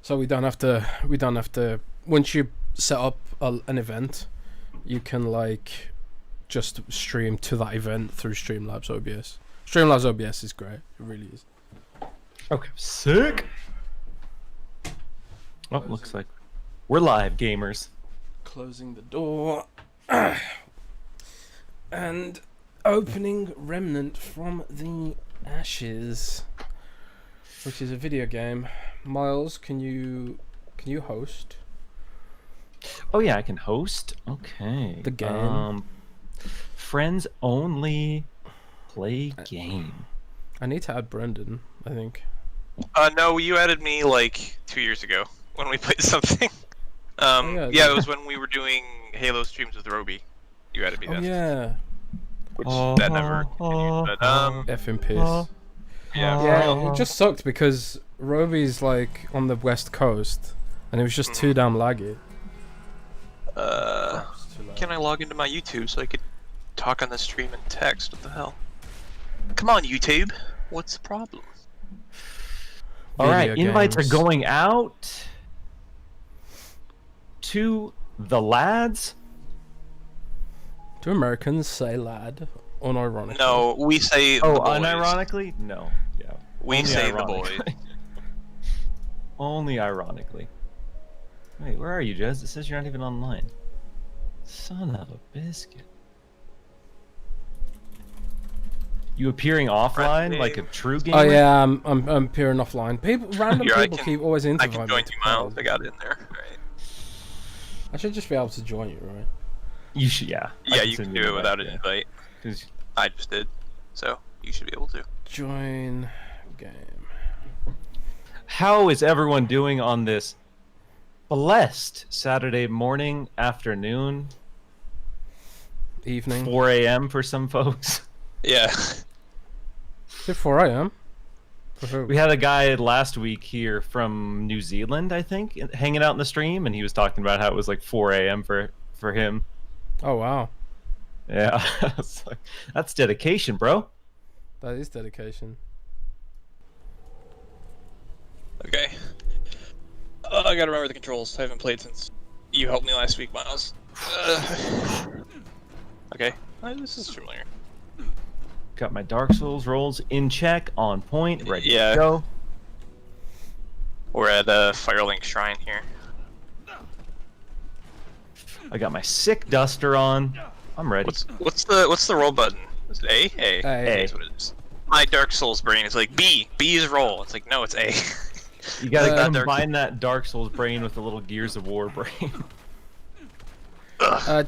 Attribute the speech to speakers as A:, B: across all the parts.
A: So we don't have to. Once you set up an event, you can like just stream to that event through Streamlabs OBS. Streamlabs OBS is great. It really is.
B: Okay. Sick. Oh, looks like we're live, gamers.
A: Closing the door and opening Remnant from the Ashes, which is a video game. Miles, can you host?
B: Oh yeah, I can host. Okay.
A: The game.
B: Friends only. Play game.
A: I need to add Brendan, I think.
C: No, you added me like 2 years ago when we played something. Yeah, it was when we were doing Halo streams with Roby. You added me then.
A: Yeah.
C: Which that never continued, but
A: Effing piss.
C: yeah.
A: Yeah, it just sucked because Roby's like on the west coast, and it was just too damn laggy.
C: Can I log into my YouTube so I could talk on the stream and text? What the hell? Come on, YouTube. What's the problem?
B: All right,
A: Video
B: invites are
A: games.
B: going out to the lads.
A: Do Americans say lad unironically?
C: No, we say the boys.
B: Unironically? No. Yeah.
C: We
B: Only
C: say the
B: ironically.
C: boys.
B: Only ironically. Wait, where are you, Jez? It says you're not even online. Son of a biscuit. You appearing offline like a true gamer?
A: Oh yeah, I'm peering offline. Random
C: Here,
A: people keep always
C: I
A: inviting
C: can
A: me
C: join
A: to
C: you, Miles.
A: play.
C: I got in there. Right.
A: I should just be able to join you, right?
B: You should, yeah.
C: Yeah, you can do it without an invite.
B: 'Cause
C: I just did, so you should be able to.
A: Join game.
B: how is everyone doing on this blessed Saturday morning, afternoon,
A: Evening.
B: 4 a.m. for some folks?
C: Yeah.
A: Is it 4 a.m.? For who?
B: We had a guy last week here from New Zealand, I think, hanging out in the stream, and he was talking about how it was like 4 a.m. for him.
A: Oh wow,
B: Yeah, it's like, that's dedication, bro.
A: that is dedication.
C: Okay. I gotta remember the controls. I haven't played since you helped me last week, Miles. Okay. This is familiar.
B: Got my Dark Souls rolls in check, on point, ready
C: Yeah.
B: to go.
C: We're at Firelink Shrine here.
B: I got my sick duster on. I'm ready.
C: What's the roll button? Is it A? A. That's what it is. My Dark Souls brain is like B. B is roll. It's like no, it's A.
B: You gotta
A: Um,
B: combine that Dark Souls brain with the little Gears of War brain.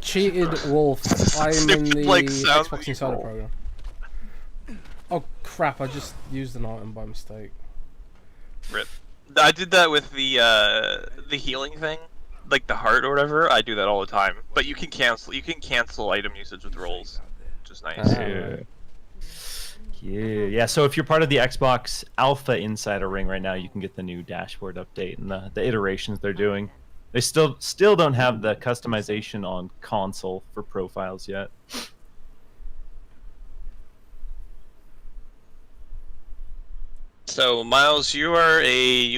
A: Cheated wolf. I'm in
C: Stupid,
A: the
C: like, sound
A: Xbox
C: that you
A: Insider
C: roll.
A: program. Oh crap! I just used an item by mistake.
C: Rip. I did that with the healing thing, like the heart or whatever. I do that all the time. But you can cancel item usage with rolls, which is nice.
B: Yeah. So if you're part of the Xbox Alpha Insider Ring right now, you can get the new dashboard update and the iterations they're doing. They still don't have the customization on console for profiles yet.
C: So Miles, you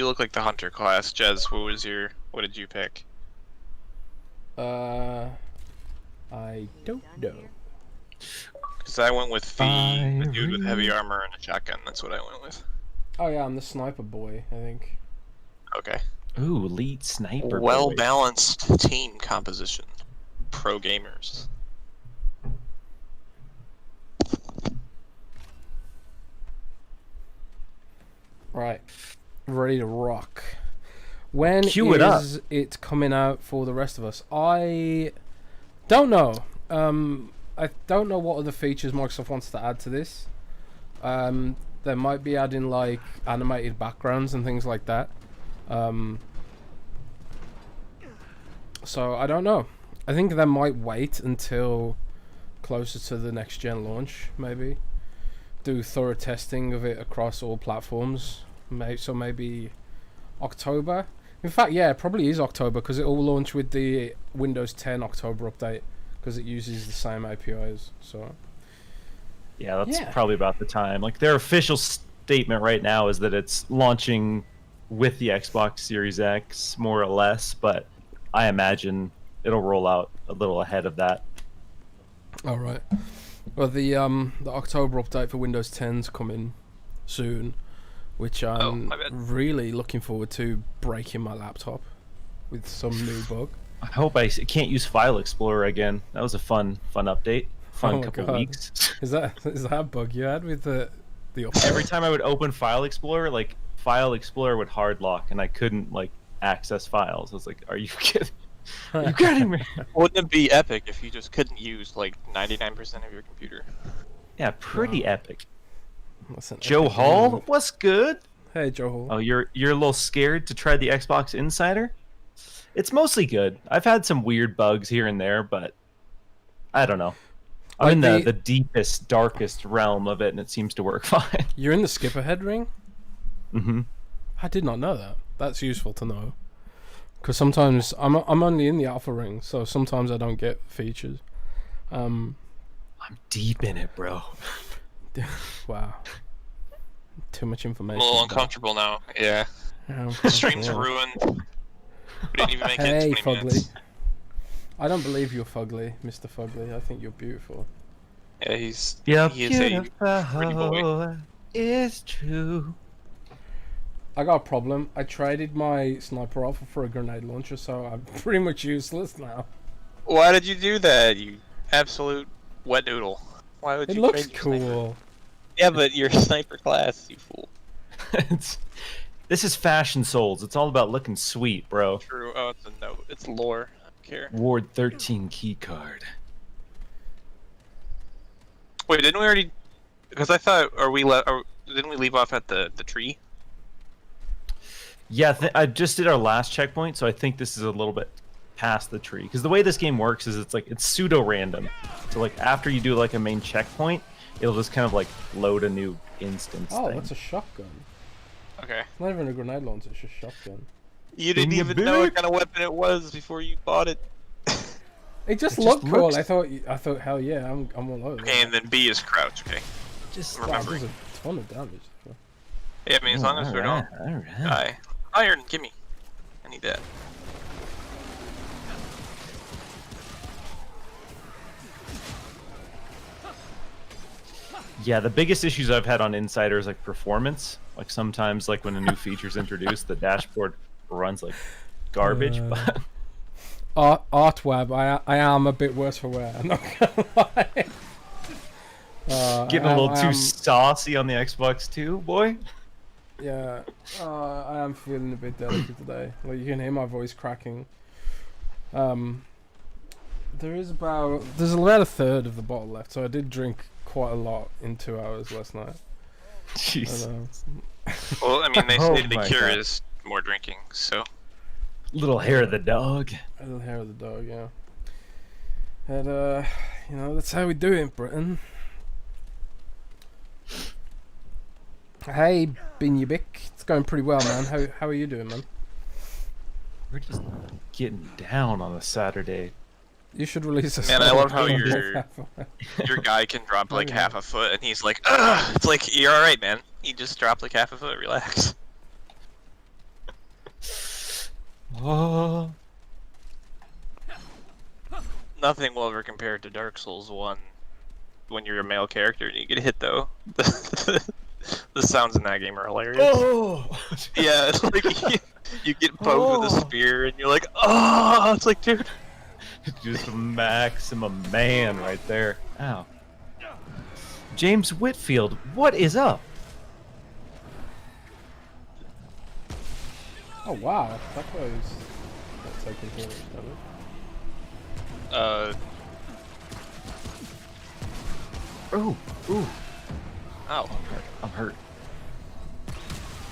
C: look like the hunter class. Jez, what did you pick?
A: I don't know.
C: Because I went with the dude with heavy armor and a shotgun. That's what I went with.
A: Oh yeah, I'm the sniper boy. I think.
C: Okay.
B: Ooh, elite sniper.
C: Well
B: boy.
C: balanced team composition. Pro gamers.
A: Right, ready to rock. When
B: Cue it up.
A: is it coming out for the rest of us? I don't know. I don't know what other features Microsoft wants to add to this. They might be adding like animated backgrounds and things like that. So I don't know. I think they might wait until closer to the next gen launch, maybe. Do thorough testing of it across all platforms. So maybe October. In fact, yeah, it probably is October because it will launch with the Windows 10 October update because it uses the same APIs. So
B: Yeah, that's probably about the time. Like their official statement right now is that it's launching with the Xbox Series X, more or less, but I imagine it'll roll out a little ahead of that.
A: All right. Well, the October update for Windows 10's coming soon, which I'm
C: my bad.
A: really looking forward to breaking my laptop with some new bug.
B: I hope I can't use File Explorer again. That was a fun update. Fun
A: Oh my
B: couple
A: God.
B: weeks.
A: Is that a bug you had with the update?
B: Every time I would open File Explorer, like File Explorer would hard lock, and I couldn't like access files. I was like, "Are you kidding? Are you kidding me?"
C: Wouldn't it be epic if you just couldn't use like 99% of your computer?
B: Yeah, pretty epic.
A: That's an
B: Joe
A: epic
B: Hall,
A: move.
B: what's good?
A: Hey, Joe Hall.
B: Oh, you're a little scared to try the Xbox Insider? It's mostly good. I've had some weird bugs here and there, but I don't know. I'm
A: Like
B: in the deepest, darkest realm of it, and it seems to work fine.
A: You're in the skip ahead ring?
B: Mm-hmm.
A: I did not know that. That's useful to know. Because sometimes I'm only in the alpha ring, so sometimes I don't get features.
B: I'm deep in it, bro.
A: Wow. Too much
C: I'm
A: information.
C: a little
A: about
C: uncomfortable now. Yeah.
A: that.
C: The stream's
A: Yeah.
C: ruined. We didn't even make
A: Hey,
C: it 20
A: Fugly.
C: minutes.
A: I don't believe you're Fugly, Mr. Fugly. I think you're beautiful.
C: Yeah, he is
B: You're
C: pretty boy.
B: It's true.
A: I got a problem. I traded my sniper rifle for a grenade launcher, so I'm pretty much useless now.
C: Why did you do that, you absolute wet noodle? Why would
A: It
C: you
A: looks
C: trade your sniper?
A: cool.
C: Yeah, but you're sniper class, you fool.
B: This is Fashion Souls. It's all about looking sweet, bro.
C: True. Oh, it's a note. It's lore. I don't care.
B: Ward 13 key card.
C: Wait, didn't we already? Because I thought, didn't we leave off at the tree?
B: Yeah, I just did our last checkpoint, so I think this is a little bit past the tree. Because the way this game works is it's pseudo-random. So like after you do like a main checkpoint, it'll just kind of like load a new instance
A: Oh,
B: thing.
A: that's a shotgun.
C: Okay.
A: It's not even a grenade launcher, it's just shotgun.
C: You didn't
B: In the
C: even know what
B: back.
C: kind of weapon it was before you bought it.
A: It just
B: It
A: looked
B: just
A: cool.
B: looks-
A: I thought, hell yeah, I'm all over
C: Okay,
A: it.
C: and then B is crouch. Okay.
B: Just
A: Wow, it
C: remember.
A: does a ton of damage.
C: Yeah, I mean, as long as we don't
B: Alright.
C: die. Iron, gimme. I need that.
B: Yeah, the biggest issues I've had on Insider is like performance. Like sometimes, like when a new feature's introduced, the dashboard runs like garbage. But
A: Artweb, I am a bit worse for wear. I'm not gonna lie.
B: getting a little too saucy on the Xbox too, boy.
A: Yeah, I am feeling a bit delicate today. Like you can hear my voice cracking. There's about a third of the bottle left, so I did drink quite a lot in 2 hours last night.
B: Jeez.
C: Well, I mean, they
B: Oh
C: say the
B: my
C: cure
B: God.
C: is more drinking, so.
B: Little hair of the dog.
A: A little hair of the dog, yeah. And you know, that's how we do it in Britain. Hey, Binyabik, it's going pretty well, man. How are you doing, man?
B: We're just getting down on a Saturday.
A: You should release a
C: Man, I
A: song
C: love how
A: called
C: you're-
A: Half-Away.
C: Your guy can drop like
A: yeah.
C: half a foot, and he's like, ugh! It's like, you're alright, man. He just dropped like half a foot, relax.
B: Oh.
C: Nothing will ever compare to Dark Souls 1 when you're a male character and you get hit, though. The sounds in that game are hilarious.
B: Oh.
C: Yeah, it's like you get poked with a spear, and you're like, oh! It's like, dude.
B: Just maximum man right there. Ow. James Whitfield, what is up?
A: Oh wow, that guy's not taking too much damage.
B: Ooh, ooh.
C: Ow.
B: I'm hurt.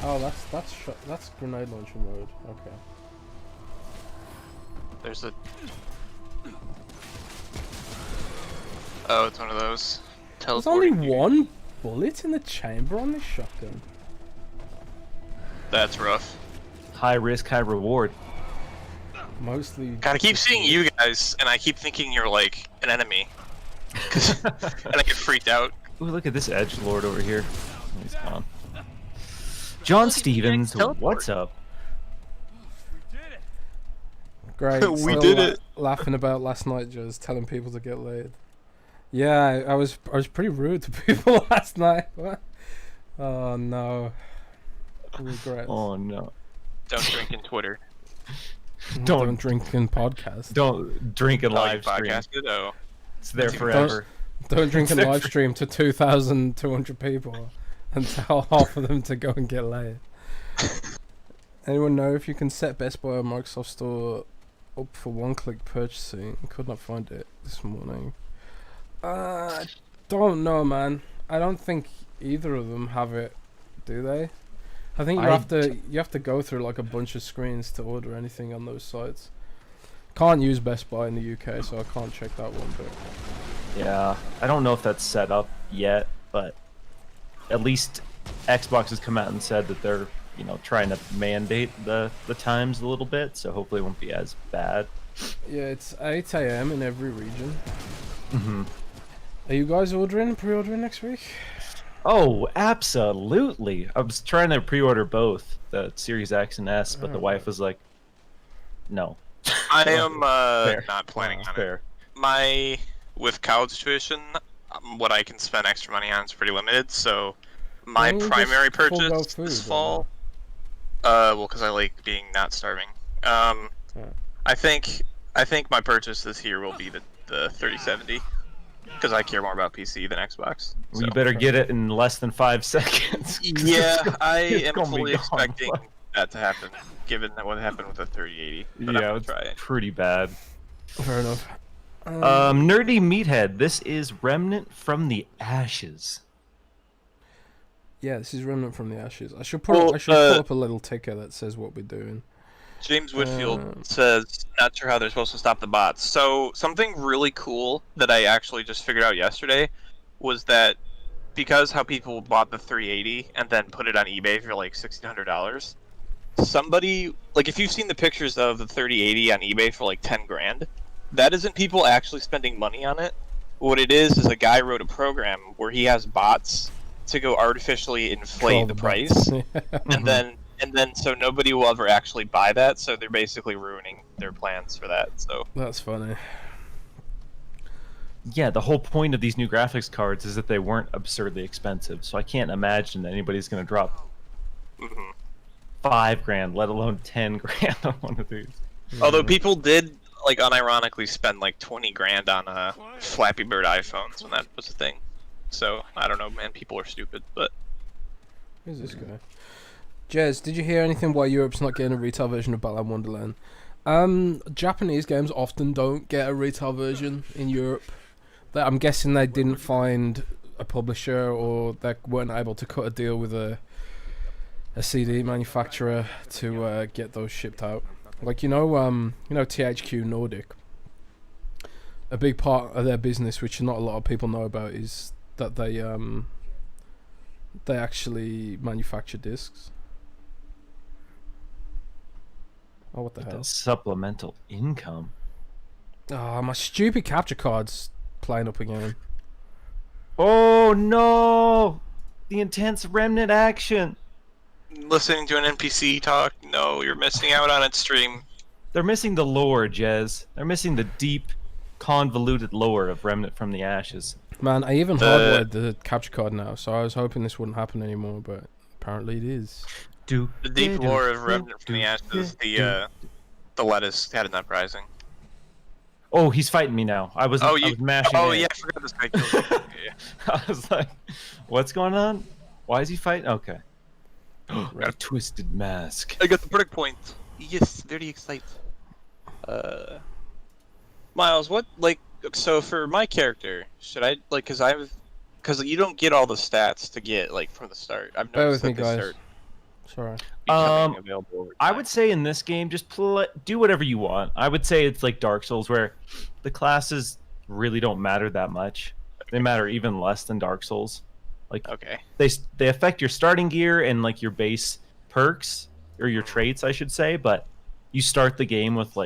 A: Oh, that's grenade launcher mode. Okay.
C: There's a. Oh, it's one of those.
A: There's only
C: Teleporting.
A: one bullet in the chamber on this shotgun.
C: That's rough.
B: High risk, high reward.
A: Mostly.
C: God, I keep seeing you guys, and I keep thinking you're like an enemy. And I get freaked out.
B: Ooh, look at this edge lord over here. He's gone. John
C: Look, you can
B: Stevens,
C: teleport.
B: what's up?
A: Great.
C: We
A: still
C: did it.
A: Laughing about last night, just telling people to get laid. Yeah, I was pretty rude to people last night. What? Oh no. Regrets.
B: Oh no.
C: Don't drink in Twitter.
A: Don't drink in podcast.
B: Don't drink and
C: Oh, you
B: live stream.
C: podcasted? Oh.
B: It's there
C: Don't-
B: forever.
A: Don't drink and
B: It's
A: live stream to 2,200 people and tell half of them to go and get laid. Anyone know if you can set Best Buy or Microsoft Store up for one-click purchasing? Could not find it this morning. Don't know, man. I don't think either of them have it, do they? I think you have to go through like a bunch of screens to order anything on those sites. Can't use Best Buy in the UK, so I can't check that one. But
B: Yeah, I don't know if that's set up yet, but at least Xbox has come out and said that they're, trying to mandate the times a little bit, so hopefully it won't be as bad.
A: yeah, it's 8 a.m. in every region.
B: Mm-hmm.
A: Are you guys pre-ordering next week?
B: Oh, absolutely. I was trying to pre-order both the Series X and S, but the wife was like, "No."
C: I am
B: Fair.
C: not planning on
B: Fair.
C: it. With college tuition, what I can spend extra money on is pretty limited. So my
A: Why don't you
C: primary
A: just forego
C: purchase
A: food,
C: this
A: then?
C: fall. Well, because I like being not starving.
A: Yeah.
C: I think my purchase this year will be the 3070 because I care more about PC than Xbox.
B: Well,
C: So.
B: you better get it in less than 5 seconds. 'cause
C: Yeah, I
B: it's
C: am
B: gonna be
C: fully
B: gone.
C: expecting that to happen, given what happened with the 3080. But I'm
B: Yeah,
C: gonna
B: it's
C: try it.
B: pretty bad.
A: Fair enough.
B: Nerdy Meathead, this is Remnant from the Ashes.
A: Yeah, this is Remnant from the Ashes. I should
C: Well,
A: pull up a little ticker that says what we're doing.
C: James Whitfield says, not sure how they're supposed to stop the bots. So, something really cool that I actually just figured out yesterday was that because how people bought the 380 and then put it on eBay for like $1,600, somebody, like if you've seen the pictures of the 3080 on eBay for like 10 grand, that isn't people actually spending money on it. What it is a guy wrote a program where he has bots to go artificially inflate the price. And then so nobody will ever actually buy that, so they're basically ruining their plans for that. So
A: That's funny.
B: Yeah, the whole point of these new graphics cards is that they weren't absurdly expensive, so I can't imagine that anybody's going to drop $5,000, let alone 10 grand on one of these.
C: although people did like unironically spend like 20 grand on Flappy Bird iPhones when that was a thing. So I don't know, man, people are stupid, but
A: Who's this guy? Jez, did you hear anything why Europe's not getting a retail version of Battleland Wonderland? Japanese games often don't get a retail version in Europe. I'm guessing they didn't find a publisher or they weren't able to cut a deal with a CD manufacturer to get those shipped out. Like THQ Nordic. A big part of their business, which not a lot of people know about, is that they actually manufacture discs. Oh, what the hell?
B: That's supplemental income.
A: Oh, my stupid capture card's playing up again.
B: Oh no! The intense Remnant action!
C: listening to an NPC talk, no, you're missing out on its stream.
B: They're missing the lore, Jez. They're missing the deep, convoluted lore of Remnant from the Ashes.
A: Man, I even hardwired the capture card now, so I was hoping this wouldn't happen anymore, but apparently it is.
C: The deep lore of Remnant from the Ashes, the lettuce had an uprising.
B: Oh, he's fighting me now. I was mashing.
C: Oh
B: in.
C: yeah, I forgot this guy killed you. Yeah.
B: I was like, what's going on? Why is he fighting? Okay. A twisted mask.
C: I got the product point. Yes, very excited. Miles, so for my character, should I because you don't get all the stats to get from the start. I've
A: Bear
C: noticed
A: with me,
C: that they
A: guys.
C: start
A: Sorry.
C: becoming available over
B: I
C: time.
B: would say in this game, just do whatever you want. I would say it's like Dark Souls, where the classes really don't matter that much. They matter even less than Dark Souls.
C: Okay.
B: They affect your starting gear and your base perks, or your traits, I should say. But you start the game with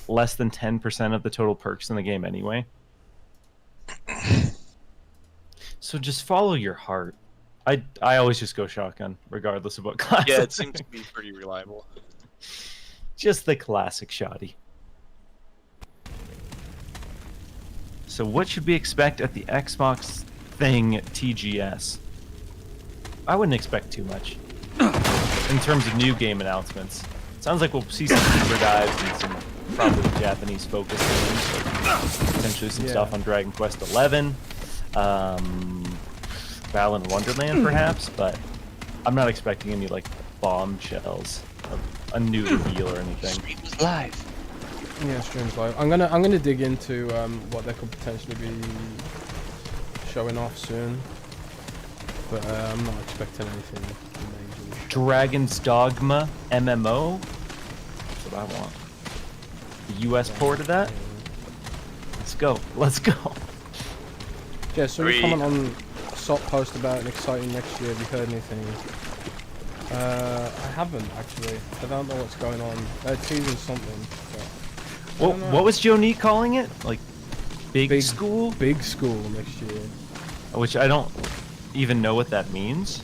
B: less than 10% of the total perks in the game anyway. So just follow your heart. I always just go shotgun, regardless of what class.
C: Yeah, it seems to be pretty reliable.
B: Just the classic shotty. So what should we expect at the Xbox thing TGS? I wouldn't expect too much in terms of new game announcements. Sounds like we'll see some deeper dives and some probably Japanese focused games, like potentially some stuff on Dragon Quest XI, Balan Wonderland perhaps, but I'm not expecting any like bombshells of a new reveal or anything.
C: Stream is live.
A: Yeah, streams live. I'm gonna dig into what they could potentially be showing off soon, but I'm not expecting anything amazing.
B: Dragon's Dogma MMO. That's what I want. The US port of that. Let's go. Let's go.
A: Yeah, so we comment on Sop post about an exciting next year. Have you heard anything? I haven't actually. I don't know what's going on. They're teasing something. But
B: What was Jonique calling it? Like big school?
A: Big school next year.
B: Which I don't even know what that means.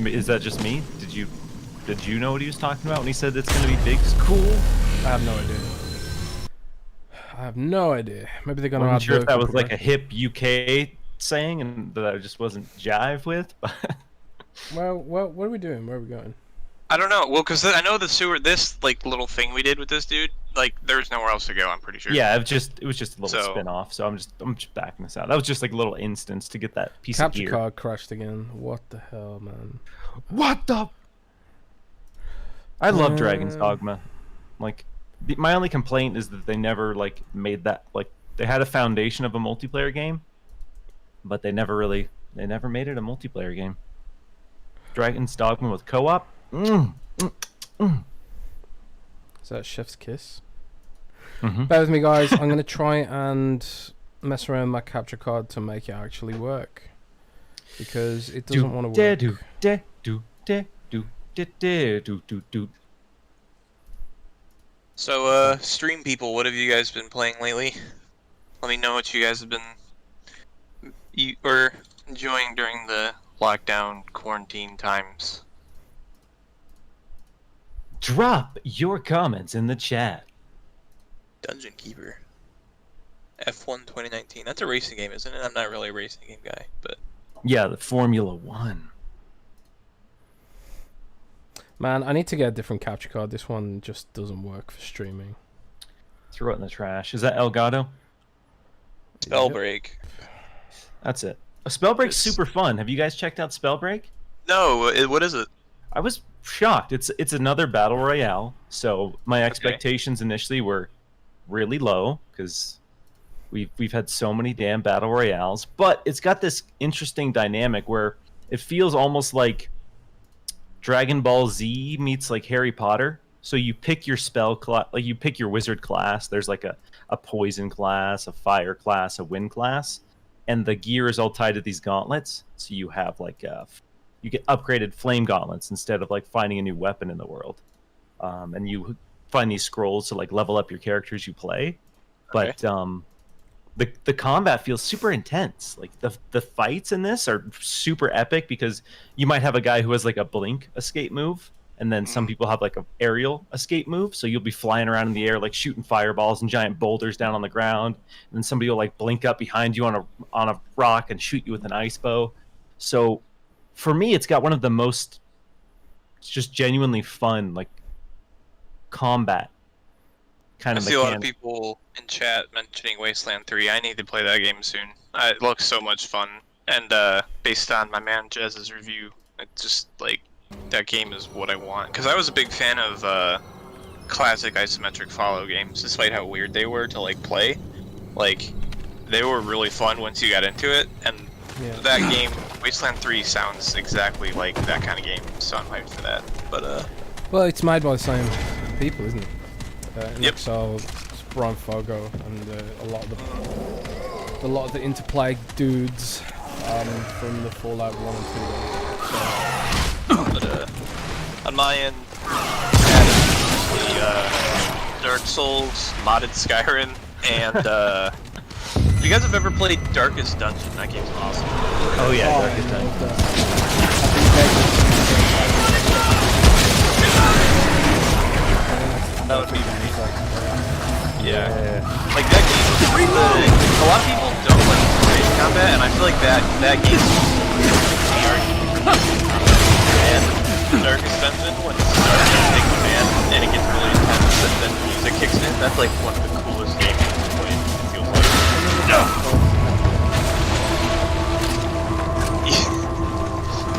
B: Is that just me? Did you know what he was talking about when he said it's going to be big school?
A: I have no idea. I have no idea. Maybe they're going to.
B: I'm not sure if that was like a hip UK saying and that I just wasn't jive with. But
A: well, what are we doing? Where are we going?
C: I don't know. Well, because I know this like little thing we did with this dude, like there's nowhere else to go. I'm pretty sure.
B: Yeah, it was just a little spin off. So I'm just backing this out. That was just like a little instance to get that piece of gear.
A: Capture card crashed again. What the hell, man?
B: What the? I love Dragon's Dogma. Like, my only complaint is that they never like made that like they had a foundation of a multiplayer game, but they never made it a multiplayer game. Dragon's Dogma with co-op.
A: Is that Chef's Kiss?
B: Mm-hmm.
A: Bear with me, guys. I'm gonna try and mess around with my capture card to make it actually work, because it doesn't want to work.
C: So, stream people, what have you guys been playing lately? Let me know what you guys have been enjoying during the lockdown quarantine times.
B: Drop your comments in the chat.
C: Dungeon Keeper. F1 2019. That's a racing game, isn't it? I'm not really a racing game guy, but...
B: Yeah, the Formula 1.
A: Man, I need to get a different capture card. This one just doesn't work for streaming.
B: Throw it in the trash. Is that Elgato?
C: Spellbreak.
B: That's it. Spellbreak's super fun. Have you guys checked out Spellbreak?
C: No, what is it?
B: I was shocked. It's another battle royale. So my expectations initially were really low because we've had so many damn battle royales, but it's got this interesting dynamic where it feels almost like Dragon Ball Z meets like Harry Potter. So you pick your spell class, like you pick your wizard class. There's like a poison class, a fire class, a wind class, and the gear is all tied to these gauntlets. So you have like you get upgraded flame gauntlets instead of like finding a new weapon in the world, and you find these scrolls to like level up your characters you play. But the combat feels super intense. Like the fights in this are super epic because you might have a guy who has like a blink escape move, and then some people have like a aerial escape move. So you'll be flying around in the air like shooting fireballs and giant boulders down on the ground, and then somebody will like blink up behind you on a rock and shoot you with an ice bow. So for me, it's got one of the most just genuinely fun like combat kind of
C: I see a lot of people in chat mentioning Wasteland 3. I need to play that game soon. It looks so much fun. And based on my man Jez's review, it's just like that game is what I want. Because I was a big fan of classic isometric follow games, despite how weird they were to like play. Like they were really fun once you got into it, and that game, Wasteland 3, sounds exactly like that kind of game. So I'm hyped for that. But
A: well, it's made by the same people, isn't it?
C: Yep.
A: Exile, Brian Fogo, and a lot of the Interplay dudes from the Fallout 1 and 2 days.
C: But on my end, the Dark Souls, modded Skyrim, and if you guys have ever played Darkest Dungeon, that game's awesome.
B: Oh yeah, Darkest Dungeon.
C: That would be nice. Yeah. Like that game, a lot of people don't like space combat, and I feel like that game is and Darkest Dungeon when it starts to take command and it gets really intense and then music kicks in. That's like one of the coolest games to play. It feels like.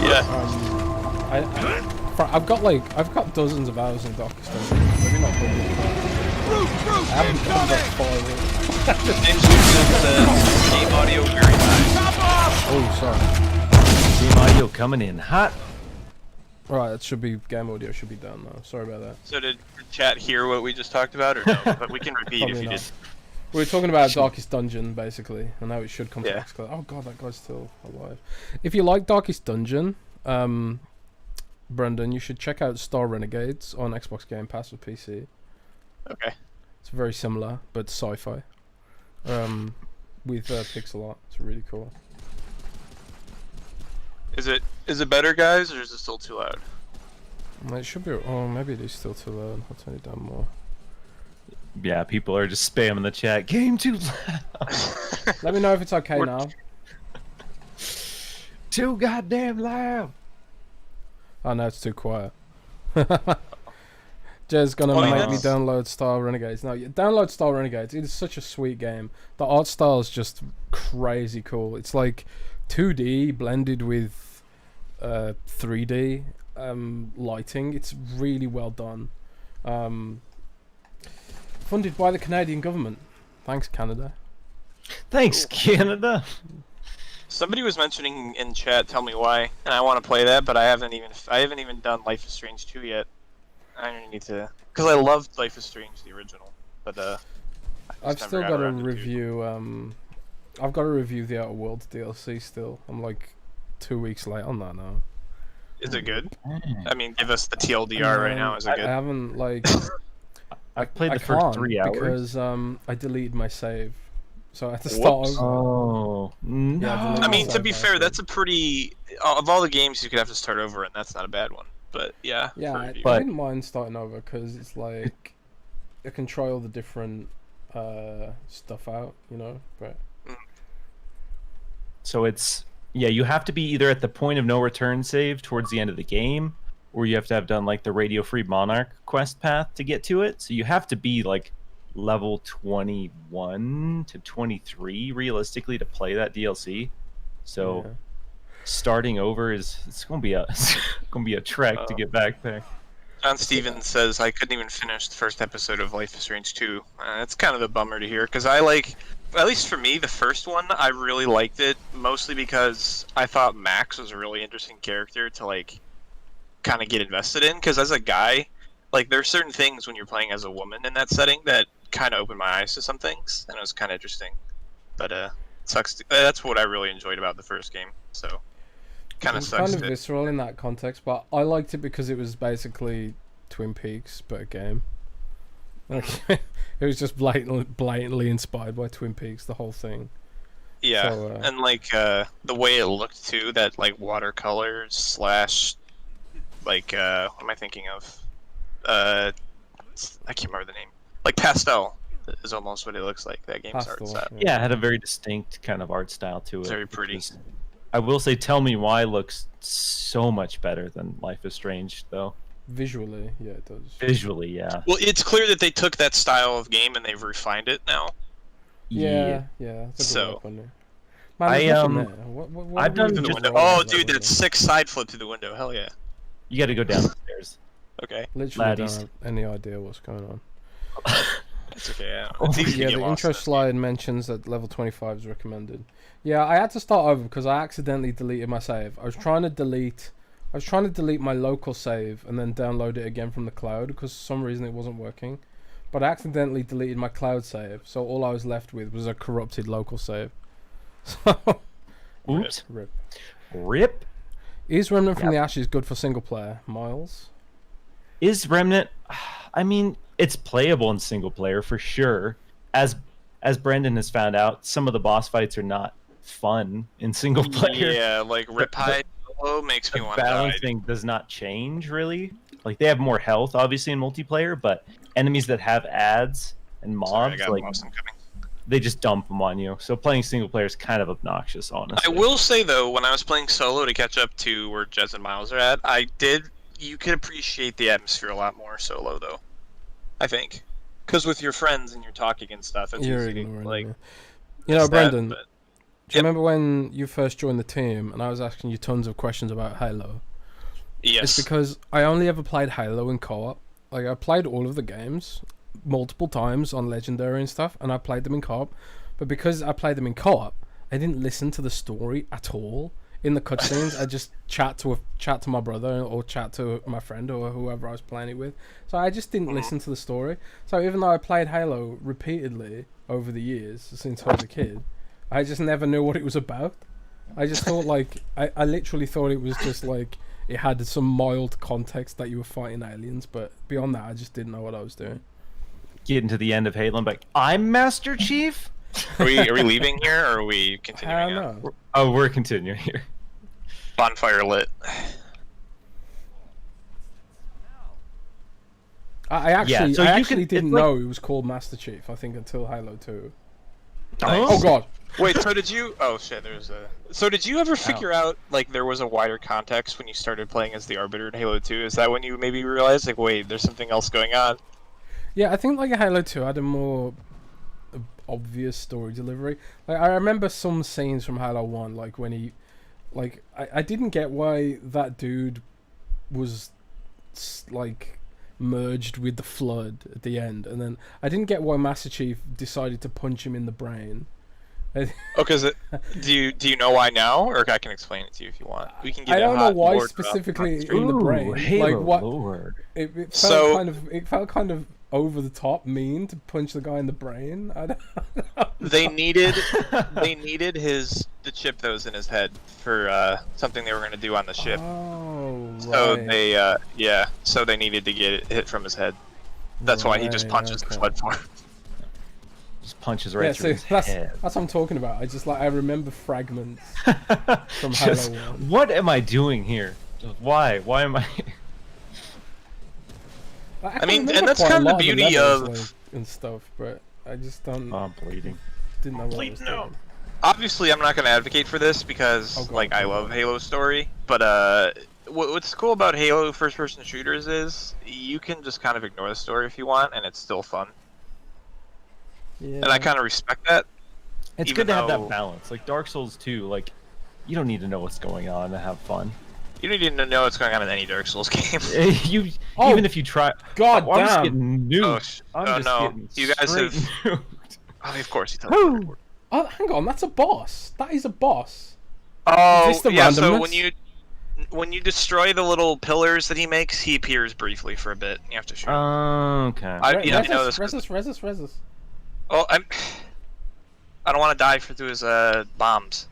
C: Yeah.
A: I've got dozens of hours in Darkest Dungeon. Maybe not hundreds. I haven't done that far.
C: James says game audio very high.
A: Oh, sorry.
B: Game audio coming in hot.
A: Right, that should be game audio should be down now. Sorry about that.
C: So did chat hear what we just talked about, or no? But we can repeat if you did.
A: We were talking about Darkest Dungeon, basically, and how it should come to
C: Yeah.
A: Xbox. Oh god, that guy's still alive. If you like Darkest Dungeon, Brendan, you should check out Star Renegades on Xbox Game Pass with PC.
C: Okay.
A: It's very similar, but sci-fi. With pixel art. It's really cool.
C: Is it better, guys, or is it still too loud?
A: It should be. Oh, maybe it is still too loud. I'll turn it down more.
B: Yeah, people are just spamming the chat. Game too loud.
A: Let me know if it's okay now.
B: Too goddamn loud.
A: Oh no, it's too quiet. Jez's gonna make me download Star Renegades. No, download Star Renegades. It is such a sweet game. The art style is just crazy cool. It's like 2D blended with 3D lighting. It's really well done. Funded by the Canadian government. Thanks, Canada.
B: Thanks, Canada.
C: Somebody was mentioning in chat, tell me why, and I want to play that, but I haven't even done Life is Strange 2 yet. I need to, because I loved Life is Strange the original, but
A: I've still got to review. I've got to review the Outer Worlds DLC still. I'm like 2 weeks late on that now.
C: Is it good? I mean, give us the TLDR right now. Is it good?
A: I haven't like.
B: I've played the first 3 hours
A: because I deleted my save, so I had to start over.
B: Oh, no.
A: Yeah,
C: I mean, to be fair, that's a pretty of all the games you could have to start over, and that's not a bad one. But yeah.
A: Yeah, I didn't mind starting over because it's like I can try all the different stuff out, you know. But
B: so it's you have to be either at the point of no return save towards the end of the game, or you have to have done like the Radio Free Monarch quest path to get to it. So you have to be like level 21 to 23 realistically to play that DLC. So starting over it's gonna be a trek to get back there.
C: John Stevens says I couldn't even finish the first episode of Life is Strange 2. It's kind of a bummer to hear because I like, at least for me, the first one I really liked it mostly because I thought Max was a really interesting character to like kind of get invested in. Because as a guy, like there's certain things when you're playing as a woman in that setting that kind of opened my eyes to some things, and it was kind of interesting. But sucks. That's what I really enjoyed about the first game. So. Kind of sucks.
A: Kind of visceral in that context, but I liked it because it was basically Twin Peaks, but a game. Like, it was just blatantly inspired by Twin Peaks, the whole thing.
C: Yeah,
A: so,
C: and like the way it looked too, that like watercolor slash, like what am I thinking of? I can't remember the name. Like pastel is almost what it looks like. That game's art style.
B: Yeah, it had a very distinct kind of art style to it.
C: Very pretty.
B: I will say, Tell Me Why looks so much better than Life is Strange, though.
A: Visually, yeah, it does.
B: Visually, yeah.
C: Well, it's clear that they took that style of game and they've refined it now.
A: Yeah.
C: So,
A: man,
B: I've done
C: the window. Oh, dude, that sick side flip through the window. Hell yeah.
B: You got to go down the stairs.
C: Okay.
A: Literally don't have any idea what's going on.
C: It's okay. Yeah,
A: the intro slide mentions that level 25 is recommended. Yeah, I had to start over because I accidentally deleted my save. I was trying to delete my local save and then download it again from the cloud because for some reason it wasn't working. But I accidentally deleted my cloud save, so all I was left with was a corrupted local save. So,
B: oops.
A: Rip. Is Remnant from the Ashes good for single player, Miles?
B: Is Remnant? I mean, it's playable in single player for sure. As Brendan has found out, some of the boss fights are not fun in single player.
C: Yeah, like Riptide Solo makes me
B: the
C: want to die.
B: balancing does not change really. Like they have more health, obviously, in multiplayer, but enemies that have ads and
C: Sorry, I
B: mobs,
C: got
B: like
C: lost incoming.
B: they just dump them on you. So playing single player is kind of obnoxious, honestly.
C: I will say though, when I was playing solo to catch up to where Jez and Miles are at, you could appreciate the atmosphere a lot more solo though. I think, because with your friends and you're talking and stuff, it's
A: You're
C: easy to
A: ignoring
C: like.
A: me. You know,
C: miss that,
A: Brendan.
C: but-
A: Do you remember when you first joined the team and I was asking you tons of questions about Halo?
C: Yes.
A: It's because I only ever played Halo in co-op. Like, I played all of the games multiple times on Legendary and stuff, and I played them in co-op. But because I played them in co-op, I didn't listen to the story at all. In the cutscenes, I just chat to my brother or chat to my friend or whoever I was playing it with. So I just didn't listen to the story. So even though I played Halo repeatedly over the years since I was a kid, I just never knew what it was about. I just thought I literally thought it was just like it had some mild context that you were fighting aliens, but beyond that, I just didn't know what I was doing.
B: Getting to the end of Halo, I'm like, I'm Master Chief.
C: Are we leaving here or are we
A: I
C: continuing?
A: don't
C: on?
A: know.
B: Oh, we're continuing here.
C: Bonfire lit.
A: I actually,
B: Yeah, so
A: I
B: you
A: actually
B: can-
A: didn't
B: it's like-
A: know it was called Master Chief. I think until Halo 2.
C: Nice.
A: Oh God!
C: Wait, so did you? Oh shit, there's a. So did you ever figure out like there was a wider context when you started playing as the Arbiter in Halo 2? Is that when you maybe realized like, wait, there's something else going on?
A: Yeah, I think like Halo 2 had a more obvious story delivery. Like I remember some scenes from Halo 1, like when he, like I didn't get why that dude was like merged with the Flood at the end, and then I didn't get why Master Chief decided to punch him in the brain.
C: Oh, because do you know why now, or I can explain it to you if you want. We can get.
A: I don't know why
C: Lord
A: specifically
C: drop.
A: in the brain.
B: Halo
A: Like what?
B: Lord.
A: It felt
C: So-
A: kind of over the top mean to punch the guy in the brain. I don't know.
C: They needed the chip that was in his head for something they were going to do on the ship.
A: Oh, right.
C: So so they needed to get it hit from his head. That's why he just
A: Right,
C: punches the
A: okay.
C: Flood for.
B: Just punches right
A: Yeah,
B: through
A: so
B: his head.
A: that's what I'm talking about. I remember fragments from Halo
B: Just,
A: 1.
B: what am I doing here? Why? Why am I?
C: I mean,
A: remember
C: and that's
A: quite a
C: kind of
A: lot
C: the
A: the
C: beauty
A: levels,
C: of-
A: like, and stuff, but I just don't
B: Oh, I'm bleeding.
A: didn't know what I was
C: Bleeding out.
A: doing.
C: Obviously, I'm not going to advocate for this because,
A: Oh, God,
C: like, I
A: oh,
C: love
A: God.
C: Halo's story. But what's cool about Halo first-person shooters is you can just kind of ignore the story if you want, and it's still fun.
A: Yeah.
C: And I kind of respect that.
B: It's
C: Even
B: good to have
C: though-
B: that balance. Like Dark Souls 2, like you don't need to know what's going on to have fun.
C: You don't even know what's going on in any Dark Souls game.
B: You
A: Oh,
B: even if you try.
A: God
B: I'm just
A: damn.
B: getting nuked.
C: Oh,
B: I'm
C: oh,
B: just
C: no.
B: getting
C: You guys
B: straight
C: have-
B: nuked.
C: Oh, of course, you tell
B: Woo!
C: me.
A: Oh, hang on, that's a boss. That is a boss.
C: Oh,
A: Is this the
C: yeah. So
A: randomness?
C: when you destroy the little pillars that he makes, he appears briefly for a bit. You have to shoot. him.
B: Okay.
C: I know this.
A: Resus.
C: Oh, I don't want to die through his bombs.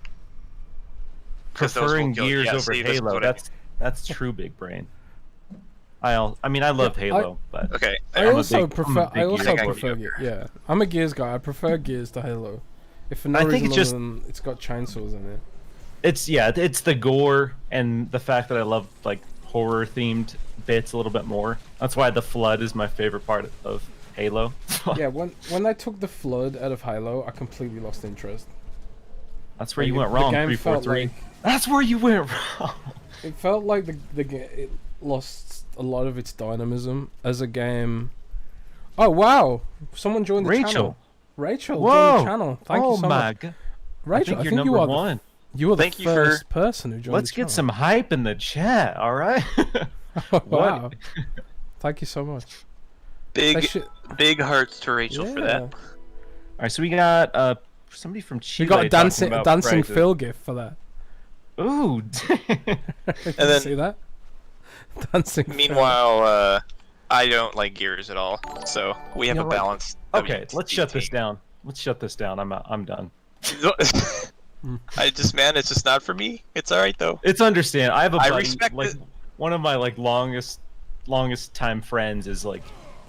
C: 'Cause those will
B: Preferring
C: kill you.
B: Gears
C: Yeah,
B: over
C: see, this is
B: Halo.
C: what I mean.
B: That's true big brain. I mean, I love
A: Yeah,
B: Halo, but
C: Okay.
A: I
B: I'm a
A: also
B: big- I'm a
A: prefer.
B: big
A: I also
B: Gears
C: guy.
A: prefer. Yeah, I'm a Gears guy. I prefer Gears to Halo. If for no
B: I think
A: reason
B: it's
A: other
B: just-
A: than it's got chainsaws in it.
B: it's the gore and the fact that I love like horror themed bits a little bit more. That's why the Flood is my favorite part of Halo.
A: Yeah, when they took the Flood out of Halo, I completely lost interest.
B: That's where
A: Like,
B: you went
A: the
B: wrong.
A: game
B: 343.
A: felt
B: That's where you went wrong.
A: It felt like it lost a lot of its dynamism as a game. Oh wow! Someone joined the
B: Rachel.
A: channel. Rachel
B: Whoa!
A: joined the channel. Thank
B: oh
A: you so
B: my
A: much.
B: god!
A: Rachel,
B: I think you're
A: you
B: number
A: are
B: one.
A: you are the
C: Thank you for-
A: first person who joined.
B: Let's
A: the
B: get
A: channel.
B: some hype in the chat. All right.
A: Wow! Thank you so much. I
C: Big
A: should-
C: big hearts to Rachel for that.
B: All right, so we got somebody from Chile.
A: We got a
B: talking about
A: dancing
B: prices.
A: Phil gift for that.
B: Ooh.
A: Did you
C: then-
A: see that? Dancing. Phil.
C: Meanwhile, I don't like Gears at all, so we have
B: You
C: a
B: know what?
C: balanced.
B: Okay, let's shut this
C: team.
B: down. Let's shut this down. I'm done.
C: It's just not for me. It's all right though.
B: It's understand. I have a
C: I
B: buddy,
C: respect
B: like
C: it.
B: one of my like longest time friends is like,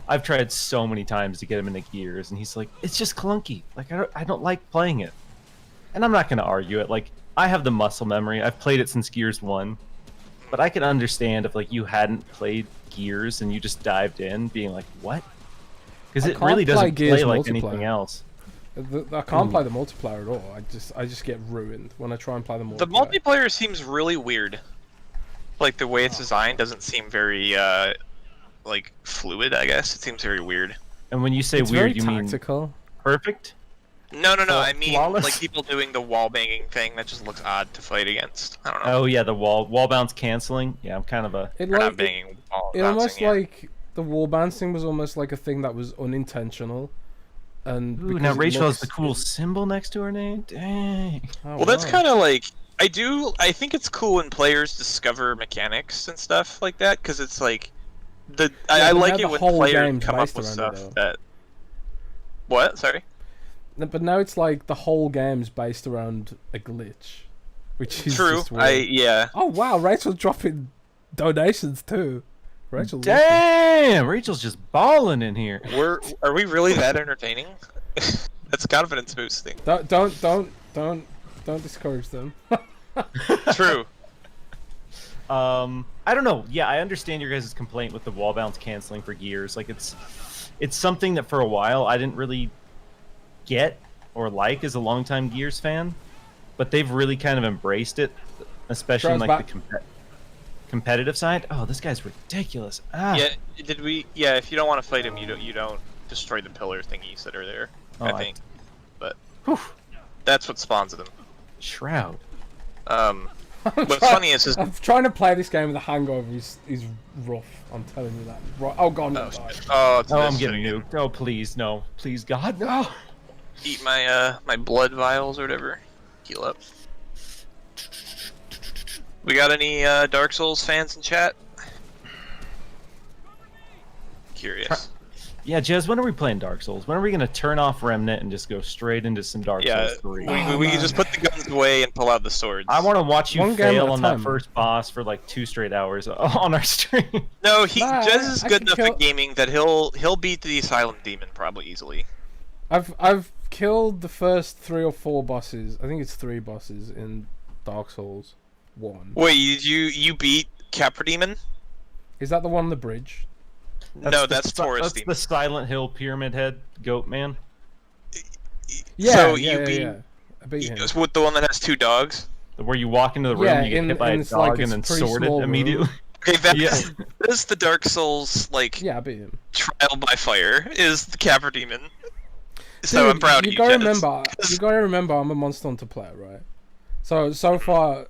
B: I've tried so many times to get him into Gears, and he's like, it's just clunky. Like I don't like playing it, and I'm not gonna argue it. Like I have the muscle memory. I've played it since Gears 1. But I could understand if like you hadn't played Gears and you just dived in, being like, "What?" Because it really doesn't play like anything else.
A: I can't play the multiplayer at all. I just get ruined when I try and play the multiplayer.
C: The multiplayer seems really weird. Like the way it's designed doesn't seem very like fluid. I guess it seems very weird.
B: And when you say
A: it's
B: weird, you
A: tactical.
B: mean perfect?
C: No. I mean
B: flawless?
C: like people doing the wall banging thing that just looks odd to fight against. I don't know.
B: Oh yeah, the wall bounce canceling. Yeah, I'm kind of a.
C: Not banging wall
A: it almost
C: bouncing,
A: like the wall bouncing was almost like a thing that was unintentional. And
B: Ooh, now Rachel has the cool symbol next to her name. Dang.
A: Oh,
C: well, that's
A: wow.
C: kind of like I think it's cool when players discover mechanics and stuff like that because it's like I like it when players come up with stuff that. What? Sorry.
A: But now it's like the whole game's based around a glitch, which is
C: true.
A: Just weird.
C: Yeah.
A: Oh wow, Rachel's dropping donations too. Rachel's
B: Damn, Rachel's just balling in here.
C: Are we really that entertaining? That's confidence boosting.
A: Don't discourage them.
C: True.
B: I don't know. Yeah, I understand your guys' complaint with the wall bounce canceling for Gears. Like it's something that for a while I didn't really get or like as a longtime Gears fan, but they've really kind of embraced it, especially in like the competitive side. Oh, this guy's ridiculous. Ah.
C: Yeah, Yeah, if you don't want to fight him, you don't destroy the pillar thingies that are there.
B: Oh,
C: I think, but
B: whew.
C: That's what spawns them.
B: Shroud.
C: What's funny is
A: I'm trying to play this game with a hangover. Is rough. I'm telling you that. Right. Oh god. No.
B: I'm getting nuked. Oh please, no. Please God, no.
C: Eat my my blood vials or whatever. Heal up. We got any Dark Souls fans in chat? Curious.
B: Yeah, Jez, when are we playing Dark Souls? When are we going to turn off Remnant and just go straight into some Dark Souls 3?
C: We can just put the guns away and pull out the swords.
B: I want to watch you fail on that first boss for like 2 straight hours on our stream.
C: No, Jez is good enough at gaming that he'll beat the Silent Demon probably easily.
A: I've killed the first 3 or 4 bosses. I think it's 3 bosses in Dark Souls 1.
C: Wait, you beat Capra Demon?
A: Is that the one on the bridge?
C: That's Taurus Demon.
B: The Silent Hill Pyramid Head Goat Man.
A: Yeah,
C: so
A: I beat him.
C: With the one that has 2 dogs?
B: Where you walk into the room and you get hit by a dog and then sword it immediately.
C: Okay, that's the Dark Souls, like,
A: I beat him.
C: Trial by Fire is the Capra Demon. So
A: Dude,
C: I'm proud of you,
A: You gotta remember, I'm a Monster Hunter player, right? So far,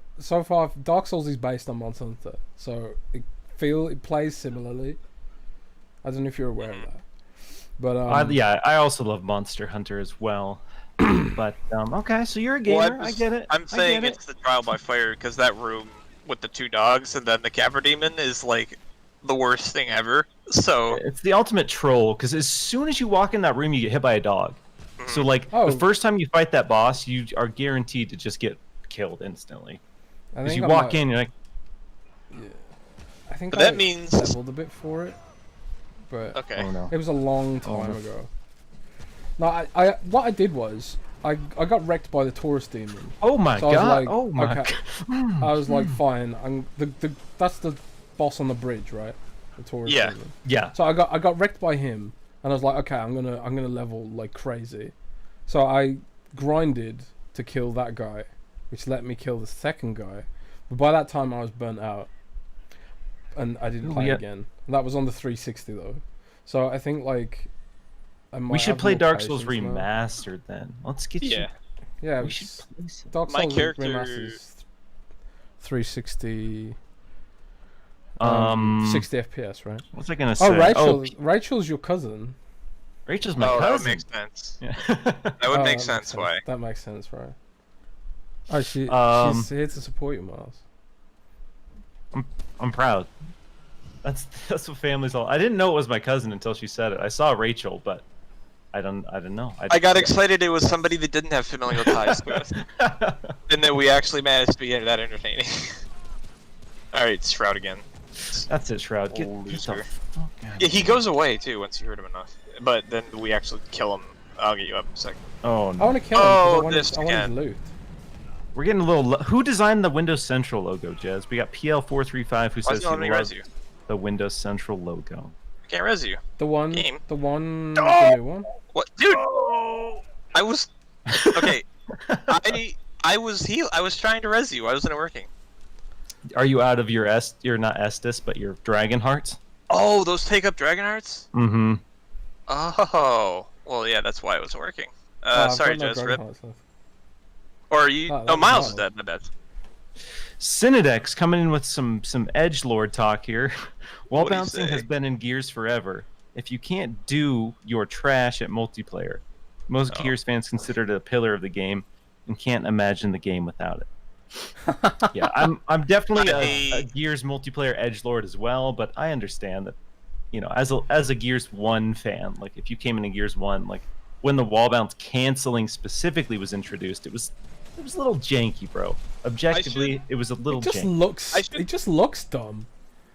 A: Dark Souls is based on Monster Hunter. So it plays similarly. I don't know if you're aware of that. But
B: I also love Monster Hunter as well. But okay, so you're a gamer. I get it.
C: I'm saying it's the Trial by Fire because that room with the 2 dogs and then the Capra Demon is like the worst thing ever. So
B: it's the ultimate troll because as soon as you walk in that room, you get hit by a dog. So like the first time you fight that boss, you are guaranteed to just get killed instantly. Because you walk in, you're like,
A: I think
C: that means
A: leveled a bit for it. But
C: okay.
A: It was a long time ago. No, I what I did was I got wrecked by the Taurus Demon.
B: Oh my god!
A: I was like, fine. That's the boss on the bridge, right? The Taurus Demon.
B: Yeah.
A: So I got wrecked by him, and I was like, okay, I'm gonna level like crazy. So I grinded to kill that guy, which let me kill the second guy. But by that time, I was burnt out, and I didn't play again. And that was on the 360 though. So I think like
B: we should play Dark Souls Remastered then. Let's get you.
A: Yeah,
B: we should play some.
A: Dark Souls Remastered 360. 60 FPS, right?
B: What's I gonna say?
A: Oh, Rachel's your cousin.
B: Rachel's my cousin.
C: That makes sense.
B: Yeah.
C: That would make sense. Why?
A: That makes sense, right? Oh, she's here to support you, Miles.
B: I'm proud. That's what family's all. I didn't know it was my cousin until she said it. I saw Rachel, but I don't know.
C: I got excited it was somebody that didn't have familial ties to us, and that we actually managed to be that entertaining. All right, Shroud again.
B: That's it, Shroud. Get
C: loser. Yeah, he goes away too once you hurt him enough. But then we actually kill him. I'll get you up in a second.
B: Oh no!
A: I want to kill him. I want his loot.
B: We're getting a little. Who designed the Windows Central logo, Jez? We got PL435 who
C: Why
B: says
C: doesn't it let me
B: he
C: res
B: loves
C: you?
B: the Windows Central logo.
C: I can't res you.
A: The one,
C: Game.
A: the one,
B: Oh!
A: the new one.
C: What, dude?
B: Oh!
C: I was okay. I was trying to res you. Why wasn't it working?
B: Are you out of your You're not Estus, but your Dragon Hearts?
C: Oh, those take up Dragon Hearts?
B: Mm-hmm.
C: Oh, well, yeah, that's why it was working.
A: I've
C: Sorry,
A: got no
C: Jez,
A: Dragon
C: rip.
A: Hearts left.
C: Or are you?
A: Oh,
C: Oh,
A: that's
C: Miles is
A: Miles.
C: dead. My bad.
B: Synodex coming in with some edgelord talk here. Wall
C: What'd he
B: bouncing
C: say?
B: has been in Gears forever. If you can't do your trash at multiplayer, most
C: Oh.
B: Gears fans consider it a pillar of the game and can't imagine the game without it. Yeah, I'm definitely a Gears multiplayer edgelord as well, but I understand that, you know, as a Gears 1 fan, like if you came into Gears 1, like when the wall bounce canceling specifically was introduced, it was a little janky, bro. Objectively, it was a little
A: It just
B: janky.
A: looks.
C: I should-
A: It just looks dumb.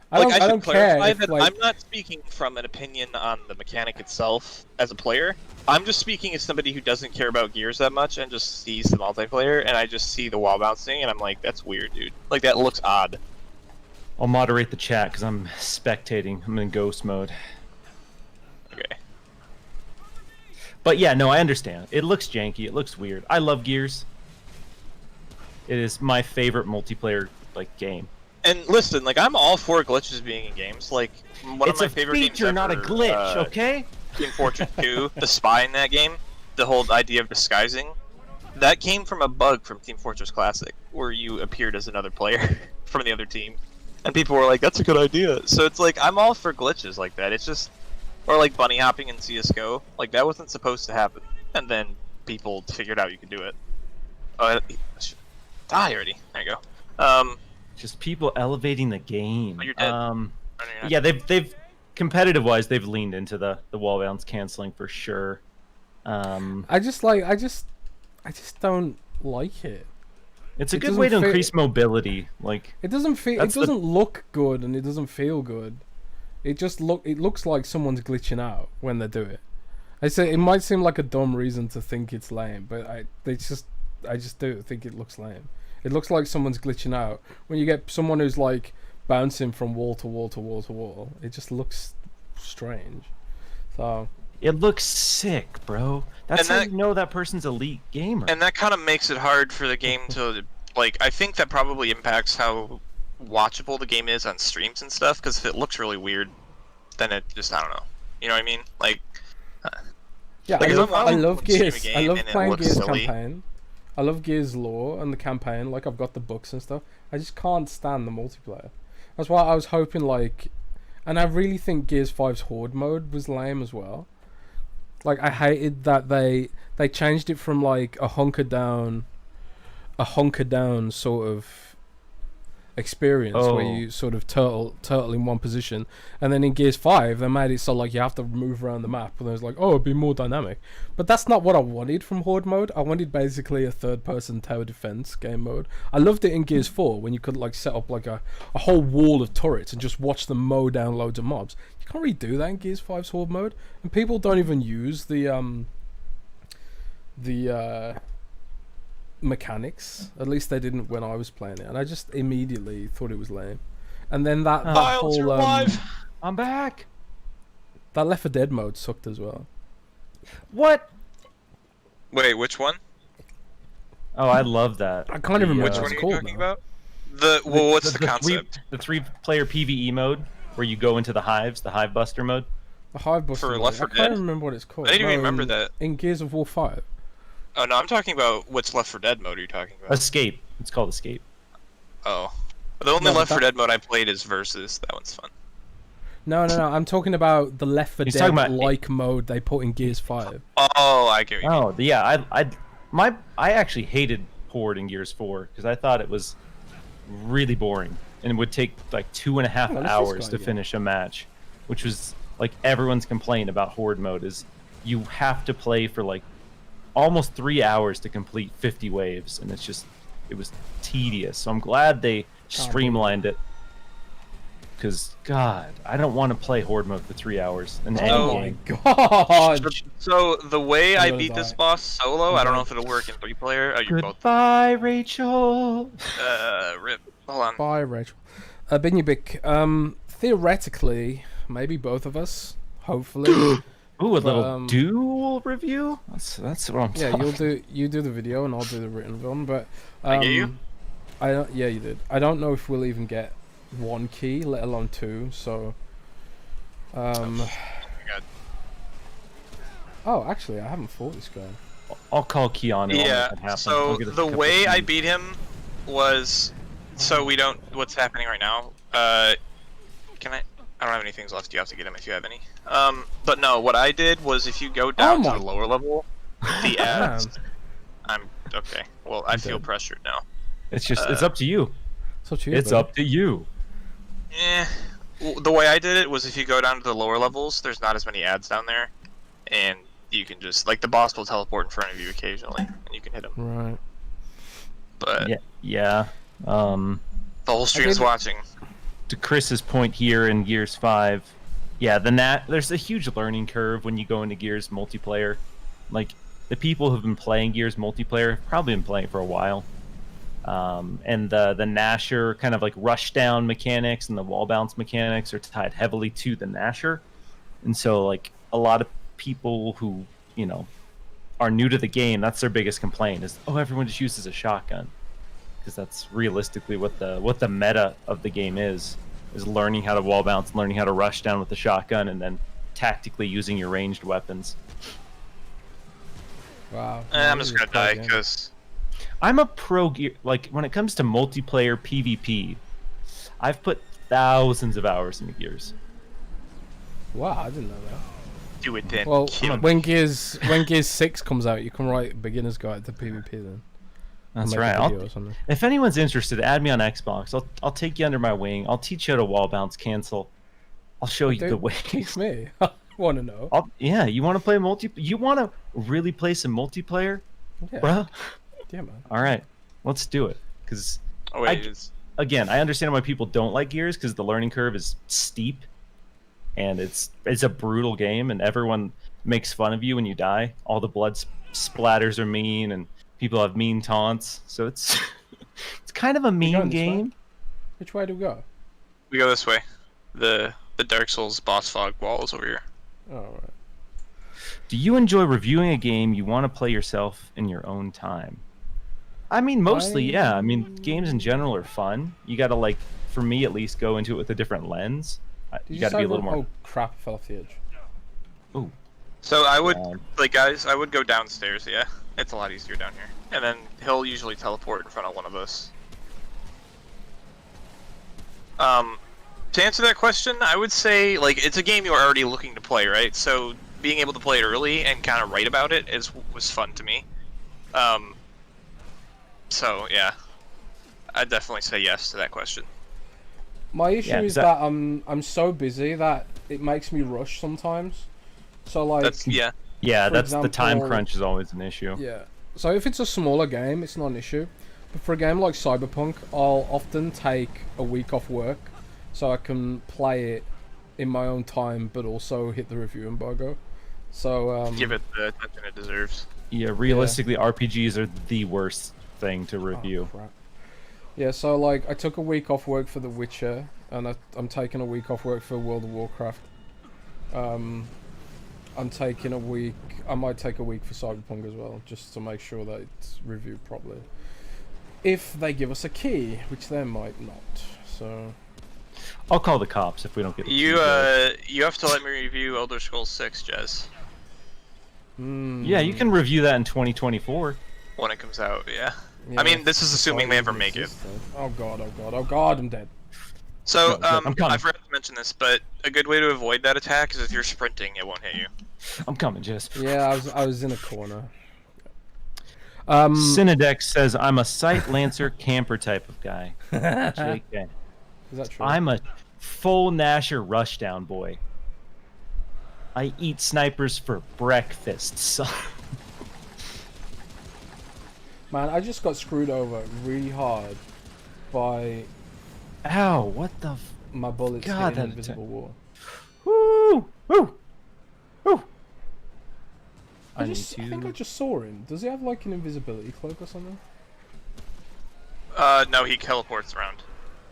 A: I
C: Like,
A: don't. I
C: should
A: don't care.
C: clarify
A: If,
C: that
A: like,
C: I'm not speaking from an opinion on the mechanic itself as a player. I'm just speaking as somebody who doesn't care about Gears that much and just sees the multiplayer, and I just see the wall bouncing, and I'm like, that's weird, dude. Like, that looks odd.
B: I'll moderate the chat because I'm spectating. I'm in ghost mode.
C: Okay.
B: But yeah, no, I understand. It looks janky. It looks weird. I love Gears. It is my favorite multiplayer game.
C: And listen, like, I'm all for glitches being in games. Like, one
B: It's
C: of my
B: a
C: favorite
B: feature,
C: games
B: not a
C: ever,
B: glitch. Okay.
C: Team Fortress 2, the spy in that game, the whole idea of disguising, that came from a bug from Team Fortress Classic, where you appeared as another player from the other team. And people were like, that's a good idea. So it's like, I'm all for glitches like that. It's just, or like bunny hopping in CSGO, like that wasn't supposed to happen. And then people figured out you could do it. Oh, die already. There you go.
B: Just people elevating the game.
C: Oh, you're dead. Oh, no, you're not.
B: Yeah, they've competitive wise, they've leaned into the wall bounce canceling for sure.
A: I just don't like it.
B: It's a
A: It
B: good
A: doesn't
B: way to
A: fit-
B: increase mobility. Like
A: It doesn't feel. It
B: That's the-
A: doesn't look good, and it doesn't feel good. It looks like someone's glitching out when they do it. I say it might seem like a dumb reason to think it's lame, but I just do think it looks lame. It looks like someone's glitching out when you get someone who's like bouncing from wall to wall to wall to wall. It just looks strange. So
B: it looks sick, bro. That's
C: And
B: how
C: that-
B: you know that person's elite gamer.
C: And that kind of makes it hard for the game to, like, I think that probably impacts how watchable the game is on streams and stuff, because if it looks really weird, then it just, I don't know. You know what I mean? Like,
A: yeah,
C: Like,
A: I
C: if
A: love,
C: I'm
A: I
C: on
A: love
C: stream a
A: Gears. I
C: game
A: love
C: and it
A: playing
C: looks
A: Gears
C: silly.
A: campaign. I love Gears lore and the campaign. Like I've got the books and stuff. I just can't stand the multiplayer. That's why I was hoping like, and I really think Gears 5's Horde mode was lame as well. Like I hated that they changed it from like a hunker down sort of experience where
B: Oh.
A: you sort of turtle in one position, and then in Gears 5 they made it so like you have to move around the map, and it was like, oh, it'd be more dynamic. But that's not what I wanted from Horde mode. I wanted basically a third person tower defense game mode. I loved it in Gears 4 when you could like set up like a whole wall of turrets and just watch them mow down loads of mobs. You can't really do that in Gears 5's Horde mode, and people don't even use the mechanics. At least they didn't when I was playing it, and I just immediately thought it was lame. And then that
C: Miles, you're
A: whole
C: alive!
B: I'm back.
A: that Left 4 Dead mode sucked as well.
B: What?
C: Wait, which one?
B: Oh, I love that.
A: I can't even remember
C: Which
A: what
C: one
A: it's
C: are you
A: called
C: talking
A: now.
C: about? Well, what's the concept?
B: The three-player PvE mode where you go into the hives, the Hive Buster mode.
A: The Hive Buster
C: For
A: mode.
C: Left
A: I
C: 4
A: can't
C: Dead?
A: remember what it's called.
C: I didn't even
A: No,
C: remember
A: in-
C: that.
A: in Gears of War 5.
C: Oh, no, I'm talking about which Left 4 Dead mode are you talking about?
B: Escape. It's called Escape.
C: Oh. The only
A: No, but
C: Left 4
A: that-
C: Dead mode I played is Versus. That one's fun.
A: No. I'm talking about the Left 4
B: He's
A: Dead
B: talking about-
A: like mode they put in Gears 5.
C: Oh, I get what you mean.
B: Oh, yeah. I actually hated Horde in Gears 4 because I thought it was really boring and it would take like 2.5
A: Oh, let's just
B: hours
A: go
B: to
A: again.
B: finish a match, which was like everyone's complaint about Horde mode is you have to play for like almost 3 hours to complete 50 waves, and it was tedious. So I'm glad they streamlined it. because God, I don't want to play horde mode for 3 hours in any
A: Oh my
B: game.
A: god!
C: So the way
A: I'm
C: I
A: gonna
C: beat this
A: die.
C: boss solo,
A: I'm
C: I don't know
A: dead.
C: if it'll work in 3-player. Oh, you're both.
B: Goodbye, Rachel.
C: Rip. Hold on.
A: Bye, Rachel. Binyabik, theoretically, maybe both of us, hopefully.
B: Ooh, a little
A: um,
B: dual review. That's what I'm
A: Yeah,
B: talking.
A: you do the video and I'll do the written one, but
C: I get you?
A: I don't. Yeah, you did. I don't know if we'll even get 1 key, let alone 2. So,
C: Oh my god.
A: oh, actually, I haven't fought this guy.
B: I'll call Keanu.
C: Yeah. So the way I beat him was, so we don't. What's happening right now? Can I? I don't have any things left. You have to get him if you have any. But no, what I did was if you go down to the lower level, the ads. I'm okay. Well, I feel pressured now.
B: It's just it's up to you.
A: It's up to you.
B: It's up to you.
C: Well, the way I did it was if you go down to the lower levels, there's not as many ads down there, and you can just like the boss will teleport in front of you occasionally, and you can hit him.
A: Right.
C: But
B: Yeah.
C: the whole stream's watching.
B: To Chris's point here in Gears 5, yeah, there's a huge learning curve when you go into Gears multiplayer. Like the people who've been playing Gears multiplayer have probably been playing for a while. And the Nasher kind of like rush down mechanics and the wall bounce mechanics are tied heavily to the Nasher. And so like a lot of people who, are new to the game, that's their biggest complaint is, oh, everyone just uses a shotgun. Because that's realistically what the meta of the game is learning how to wall bounce, learning how to rush down with the shotgun, and then tactically using your ranged weapons.
A: Wow.
C: I'm just gonna die because
B: I'm a pro gear. Like when it comes to multiplayer PvP, I've put thousands of hours into Gears.
A: Wow, I didn't know that.
C: do it then.
A: Well, when Gears 6 comes out, you can write beginner's guide to PvP then.
B: That's right. If anyone's interested, add me on Xbox. I'll take you under my wing. I'll teach you how to wall bounce cancel. I'll show you the ways.
A: Teach me. I want to know.
B: Yeah, you want to play You want to really play some multiplayer,
A: Yeah.
B: bro?
A: Yeah, man.
B: All right, let's do it. Because
C: again,
B: I understand why people don't like Gears because the learning curve is steep, and it's a brutal game, and everyone makes fun of you when you die. All the blood splatters are mean, and people have mean taunts, so it's it's kind of a mean game.
A: Which way do we go?
C: We go this way. The Dark Souls boss fog wall is over here.
A: Oh, right.
B: Do you enjoy reviewing a game you want to play yourself in your own time? I mean, mostly, yeah. I mean, games in general are fun. You gotta, like, for me at least, go into it with a different lens. You gotta be a little more.
A: Oh crap! I fell off the edge.
B: Ooh.
C: So I would, guys, I would go downstairs. Yeah, it's a lot easier down here. And then he'll usually teleport in front of one of us. To answer that question, I would say like it's a game you're already looking to play, right? So being able to play it early and kind of write about it was fun to me. So yeah, I'd definitely say yes to that question.
A: My issue is that I'm so busy that it makes me rush sometimes. So like
C: that's
B: the time crunch is always an issue.
A: Yeah. So if it's a smaller game, it's not an issue. But for a game like Cyberpunk, I'll often take a week off work so I can play it in my own time, but also hit the review embargo. So
C: give it the attention it deserves.
B: Yeah, realistically, RPGs are the worst thing to review.
A: Oh, crap. Yeah, so like I took a week off work for The Witcher, and I'm taking a week off work for World of Warcraft. I'm taking a week. I might take a week for Cyberpunk as well, just to make sure that it's reviewed properly. If they give us a key, which they might not. So
B: I'll call the cops if we don't get.
C: You have to let me review Elder Scrolls 6, Jez.
B: Yeah, you can review that in 2024
C: when it comes out. Yeah. I mean, this is assuming they ever make it.
A: Oh god! Oh god! Oh god! I'm dead.
C: So I forgot to mention this, but a good way to avoid that attack is if you're sprinting, it won't hit you.
B: I'm coming, Jess.
A: Yeah, I was in a corner.
B: Cinedex says I'm a sight lancer camper type of guy. JK.
A: Is that true?
B: I'm a full Nasher rushdown boy. I eat snipers for breakfast, son.
A: Man, I just got screwed over really hard by...
B: Ow, what the...
A: My bullets
B: God,
A: hit
B: that
A: invisible wall.
B: Woo! Woo! Woo!
A: I think I just saw him. Does he have like an invisibility cloak or something?
C: No, he teleports around.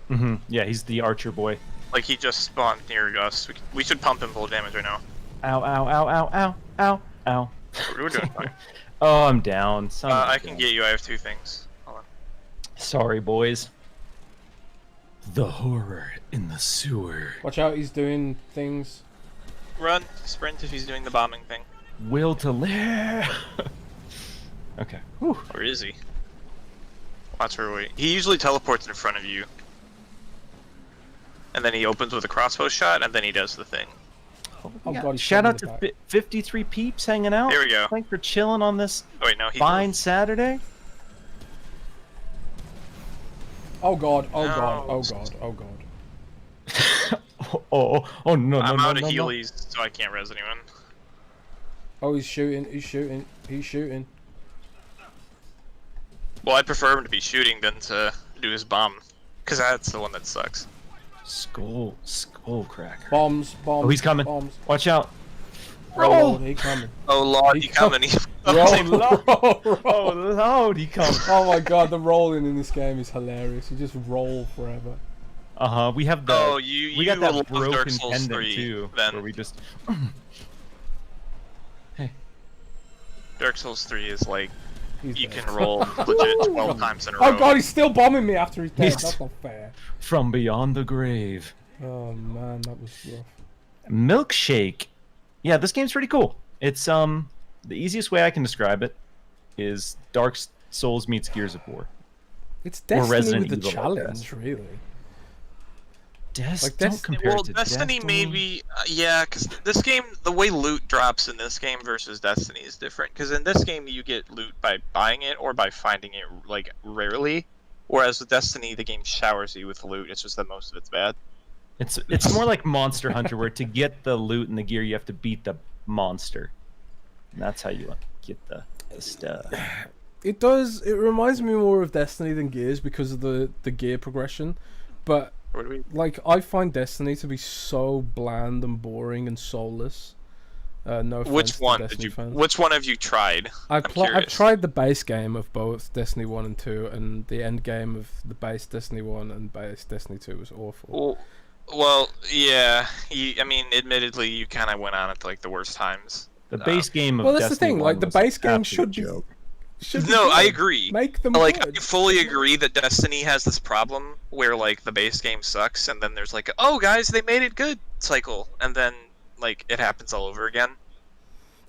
B: Mm-hmm. Yeah, he's the archer boy.
C: Like, he just spawned near us. We should pump him full damage right now.
B: Ow, ow, ow, ow, ow, ow, ow.
C: We're doing fine.
B: Oh, I'm down.
C: I can get you. I have 2 things. Hold on.
B: Sorry, boys. The horror in the sewer.
A: Watch out, he's doing things.
C: Run, sprint if he's doing the bombing thing.
B: Will to live. Okay. Whew.
C: Where is he? Watch where we. He usually teleports in front of you. And then he opens with a crossbow shot, and then he does the thing.
A: Oh
B: Yeah.
A: god, he's
B: Shout out
A: shooting
B: to 53 peeps hanging out.
C: Here we go.
B: Thanks for chilling on this
C: Oh wait, no, he
B: fine Saturday.
A: Oh god, oh
C: No.
A: god, oh god, oh god.
B: Oh no,
C: I'm
B: no,
C: out
B: no,
C: of
B: no.
C: healies, so I can't res anyone.
A: Oh, he's shooting, he's shooting, he's shooting.
C: Well, I'd prefer him to be shooting than to do his bomb. Because that's the one that sucks.
B: Skull cracker.
A: Bombs, bombs.
B: Oh, he's coming.
A: Bombs.
B: Watch out.
A: Oh,
B: Roll.
A: Lord, he coming.
C: Oh lord,
A: He
C: he coming.
A: Roll, roll, roll.
B: Oh Lord, he comes.
A: Oh my god, the rolling in this game is hilarious. You just roll forever.
B: We have the.
C: Oh, you
B: we got that
C: love
B: broken
C: Dark Souls
B: pendant
C: 3,
B: too,
C: then.
B: where we just. Hey.
C: Dark Souls 3 is like,
A: He's
C: you
A: dead.
C: can roll legit 12 times in a row.
A: Oh god, he's still bombing me after he's dead.
B: He's-
A: That's not fair.
B: From beyond the grave.
A: Oh man, that was rough.
B: Milkshake. Yeah, this game's pretty cool. It's the easiest way I can describe it is Dark Souls meets Gears of War.
A: It's Destiny
B: Resident
A: with the
B: Evil, I
A: challenge, really. Like,
B: Don't compare
C: Well,
B: it to
C: Destiny maybe, yeah, because this game, the way loot drops in this game versus Destiny is different. Because in this game, you get loot by buying it or by finding it, like, rarely. Whereas with Destiny, the game showers you with loot. It's just that most of it's bad.
B: It's more like Monster Hunter, where to get the loot and the gear, you have to beat the monster. And that's how you get the stuff.
A: It does. It reminds me more of Destiny than Gears because of the gear progression. But
C: What do we?
A: like, I find Destiny to be so bland and boring and soulless. No offense
C: Which
A: to
C: one
A: Destiny
C: did you?
A: fans.
C: Which one have you tried?
A: I've
C: curious.
A: tried the base game of both Destiny 1 and 2, and the end game of the base Destiny 1 and base Destiny 2 was awful.
C: Well, yeah. I mean, admittedly, you kind of went on at like the worst times.
B: The base game of
A: Well, that's
B: Destiny
A: the thing.
B: 1
A: Like, the
B: was an
A: base game
B: absolute
A: should be.
B: joke.
A: Should be
C: No, I
A: good.
C: agree.
A: Make them
C: Like,
A: good.
C: I fully agree that Destiny has this problem where like the base game sucks, and then there's like, oh guys, they made it good cycle, and then like it happens all over again.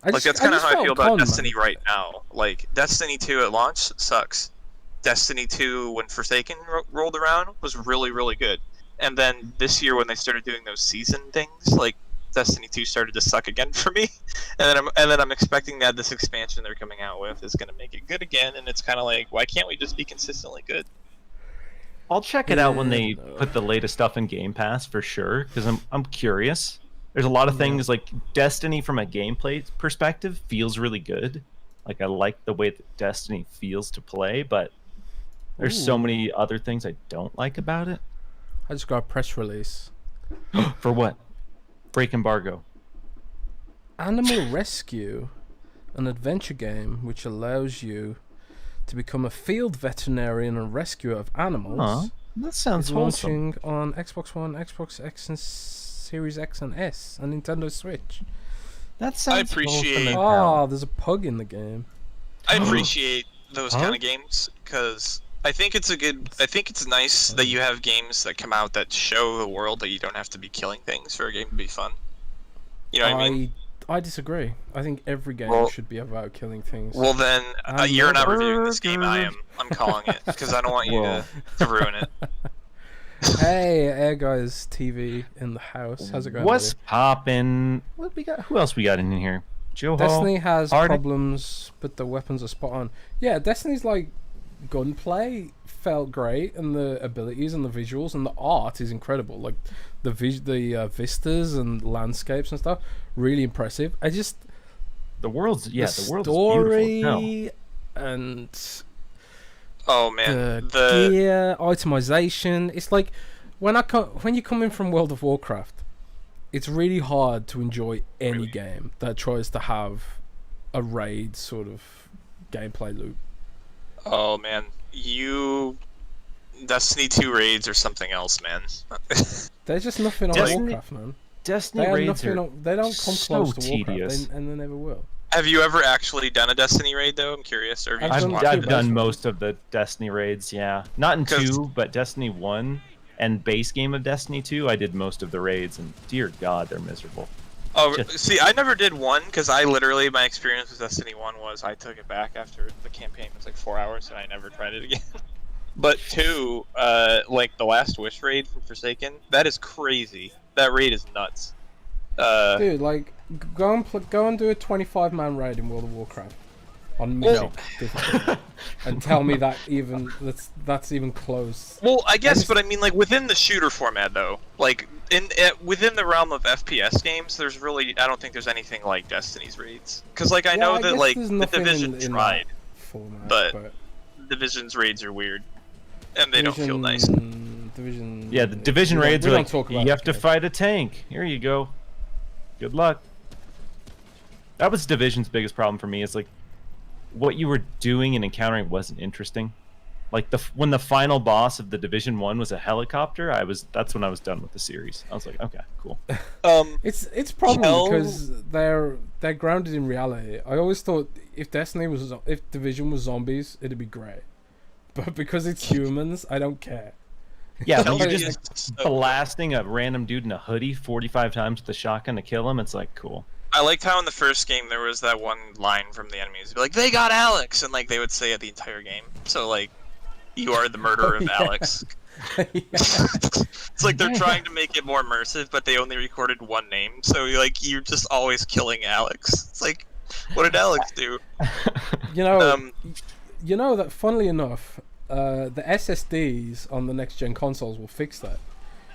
C: Like that's kind of how I feel about Destiny right now. Like Destiny 2 at launch sucks. Destiny 2 when Forsaken rolled around was really really good, and then this year when they started doing those season things, like Destiny 2 started to suck again for me, and then I'm expecting that this expansion they're coming out with is going to make it good again, and it's kind of like, why can't we just be consistently good?
B: I'll check it out when they put the latest stuff in Game Pass for sure, because I'm curious. There's a lot of things like Destiny from a gameplay perspective feels really good. Like I like the way that Destiny feels to play, but there's so many other things I don't like about it.
A: I just got a press release.
B: For what? Break embargo.
A: Animal Rescue, an adventure game which allows you to become a field veterinarian and rescuer of animals.
B: Huh? That sounds
A: is
B: wholesome.
A: launching on Xbox One, Xbox X and Series X and S, and Nintendo Switch.
B: That sounds
C: appreciate-
B: wholesome.
A: Oh, there's a pug in the game.
C: I appreciate those
B: Huh?
C: kind of games because I think it's nice that you have games that come out that show the world that you don't have to be killing things for a game to be fun. You know what I mean?
A: I disagree. I think every game
C: Well-
A: should be about killing things.
C: Well then,
A: I'm
C: you're
A: not-
C: not reviewing this game. I am. I'm calling it because I don't want you to ruin it.
A: Hey, Air Guys TV in the house. How's it going?
B: What's
A: buddy?
B: poppin'? What we got? Who else we got in here? Joe Hall.
A: Destiny has
B: Arctic-
A: problems, but the weapons are spot on. Yeah, Destiny's like gunplay felt great, and the abilities and the visuals and the art is incredible. Like the vistas and landscapes and stuff, really impressive. I just
B: The world's
A: the
B: the world's
A: story
B: beautiful.
A: and
C: Oh man,
A: the
C: the
A: gear itemization. It's like when you come in from World of Warcraft, it's really hard to enjoy any game that tries to have a raid sort of gameplay loop.
C: Oh man, Destiny 2 raids or something else, man.
A: There's just nothing on Warcraft, man.
B: Destiny raids
A: they don't come
B: so
A: close to
B: tedious.
A: Warcraft, and they never will.
C: Have you ever actually done a Destiny raid though? I'm curious. Or have you just watched
B: I've
C: it?
B: done most of the Destiny raids, yeah. Not in 2, but Destiny 1 and base game of Destiny 2, I did most of the raids, and dear God, they're miserable.
C: Oh, see, I never did 1 because my experience with Destiny 1 was I took it back after the campaign was like 4 hours and I never tried it again. But 2, like the Last Wish raid from Forsaken, that is crazy. That raid is nuts.
A: Dude, like, go and do a 25-man raid in World of Warcraft on mythic difficulty, and tell me that's even close.
C: Well, I guess, but I mean, like within the shooter format, though, like within the realm of FPS games, there's really I don't think there's anything like Destiny's raids, because like I know that like the Division tried,
A: format,
C: but Division's raids are weird, and they don't feel nice.
A: Division.
B: Yeah, the Division raids are like, you have to
A: game.
B: fight a tank. Here you go. Good luck. That was Division's biggest problem for me. Is like, what you were doing and encountering wasn't interesting. Like when the final boss of the Division 1 was a helicopter, that's when I was done with the series. I was like, okay, cool.
A: It's probably because they're grounded in reality. I always thought if Division was zombies, it'd be great. But because it's humans, I don't care.
B: Yeah, when you're just blasting a random dude in a hoodie 45 times with a shotgun to kill him, it's like, cool.
C: I liked how in the first game there was that one line from the enemies, like, they got Alex! And like they would say it the entire game. So like, you are the murderer of Alex. It's like they're trying to make it more immersive, but they only recorded one name. So like, you're just always killing Alex. It's like, what did Alex do?
A: You know that funnily enough, the SSDs on the next gen consoles will fix that,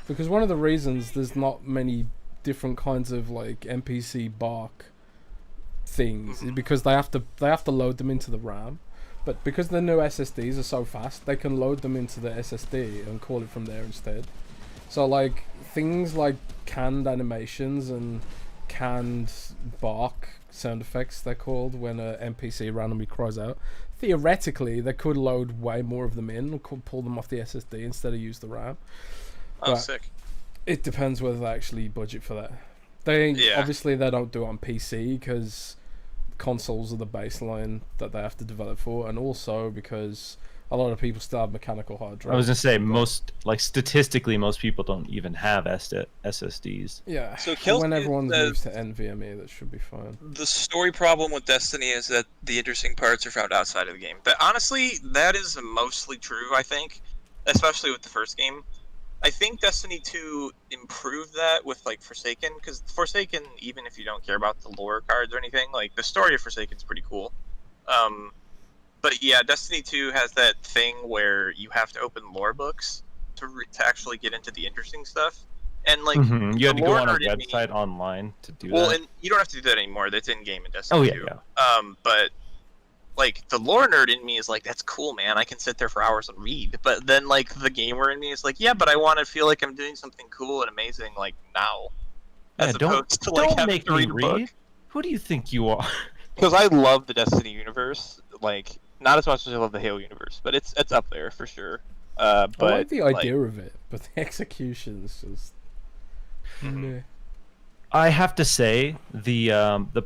A: because one of the reasons there's not many different kinds of like NPC bark things is because they have to load them into the RAM, but because the new SSDs are so fast, they can load them into the SSD and call it from there instead. So like things like canned animations and canned bark sound effects, they're called, when a NPC randomly cries out, theoretically they could load way more of them in and could pull them off the SSD instead of use the RAM.
C: Oh,
A: but
C: sick.
A: It depends whether they actually budget for that. Obviously they don't do it on PC because consoles are the baseline that they have to develop for, and also because a lot of people still have mechanical hard drives.
B: I was gonna say statistically most people don't even have SSDs.
A: Yeah.
C: So
A: when everyone moves to NVMe, that should be fine.
C: The story problem with Destiny is that the interesting parts are found outside of the game. But honestly, that is mostly true, I think, especially with the first game. I think Destiny 2 improved that with like Forsaken, because Forsaken, even if you don't care about the lore cards or anything, like the story of Forsaken's pretty cool. But yeah, Destiny 2 has that thing where you have to open lore books to actually get into the interesting stuff, and like
B: you had to go on a website online to do that.
C: Well, and you don't have to do that anymore. That's in game in Destiny 2.
B: Yeah.
C: But like the lore nerd in me is like, that's cool, man. I can sit there for hours and read. But then like the gamer in me is like, yeah, but I want to feel like I'm doing something cool and amazing like now, as opposed to like having to read a book.
B: Who do you think you are?
C: Because I love the Destiny universe, like not as much as I love the Halo universe, but it's up there for sure. But
A: I like the idea of it, but the execution is just. Meh.
B: I have to say the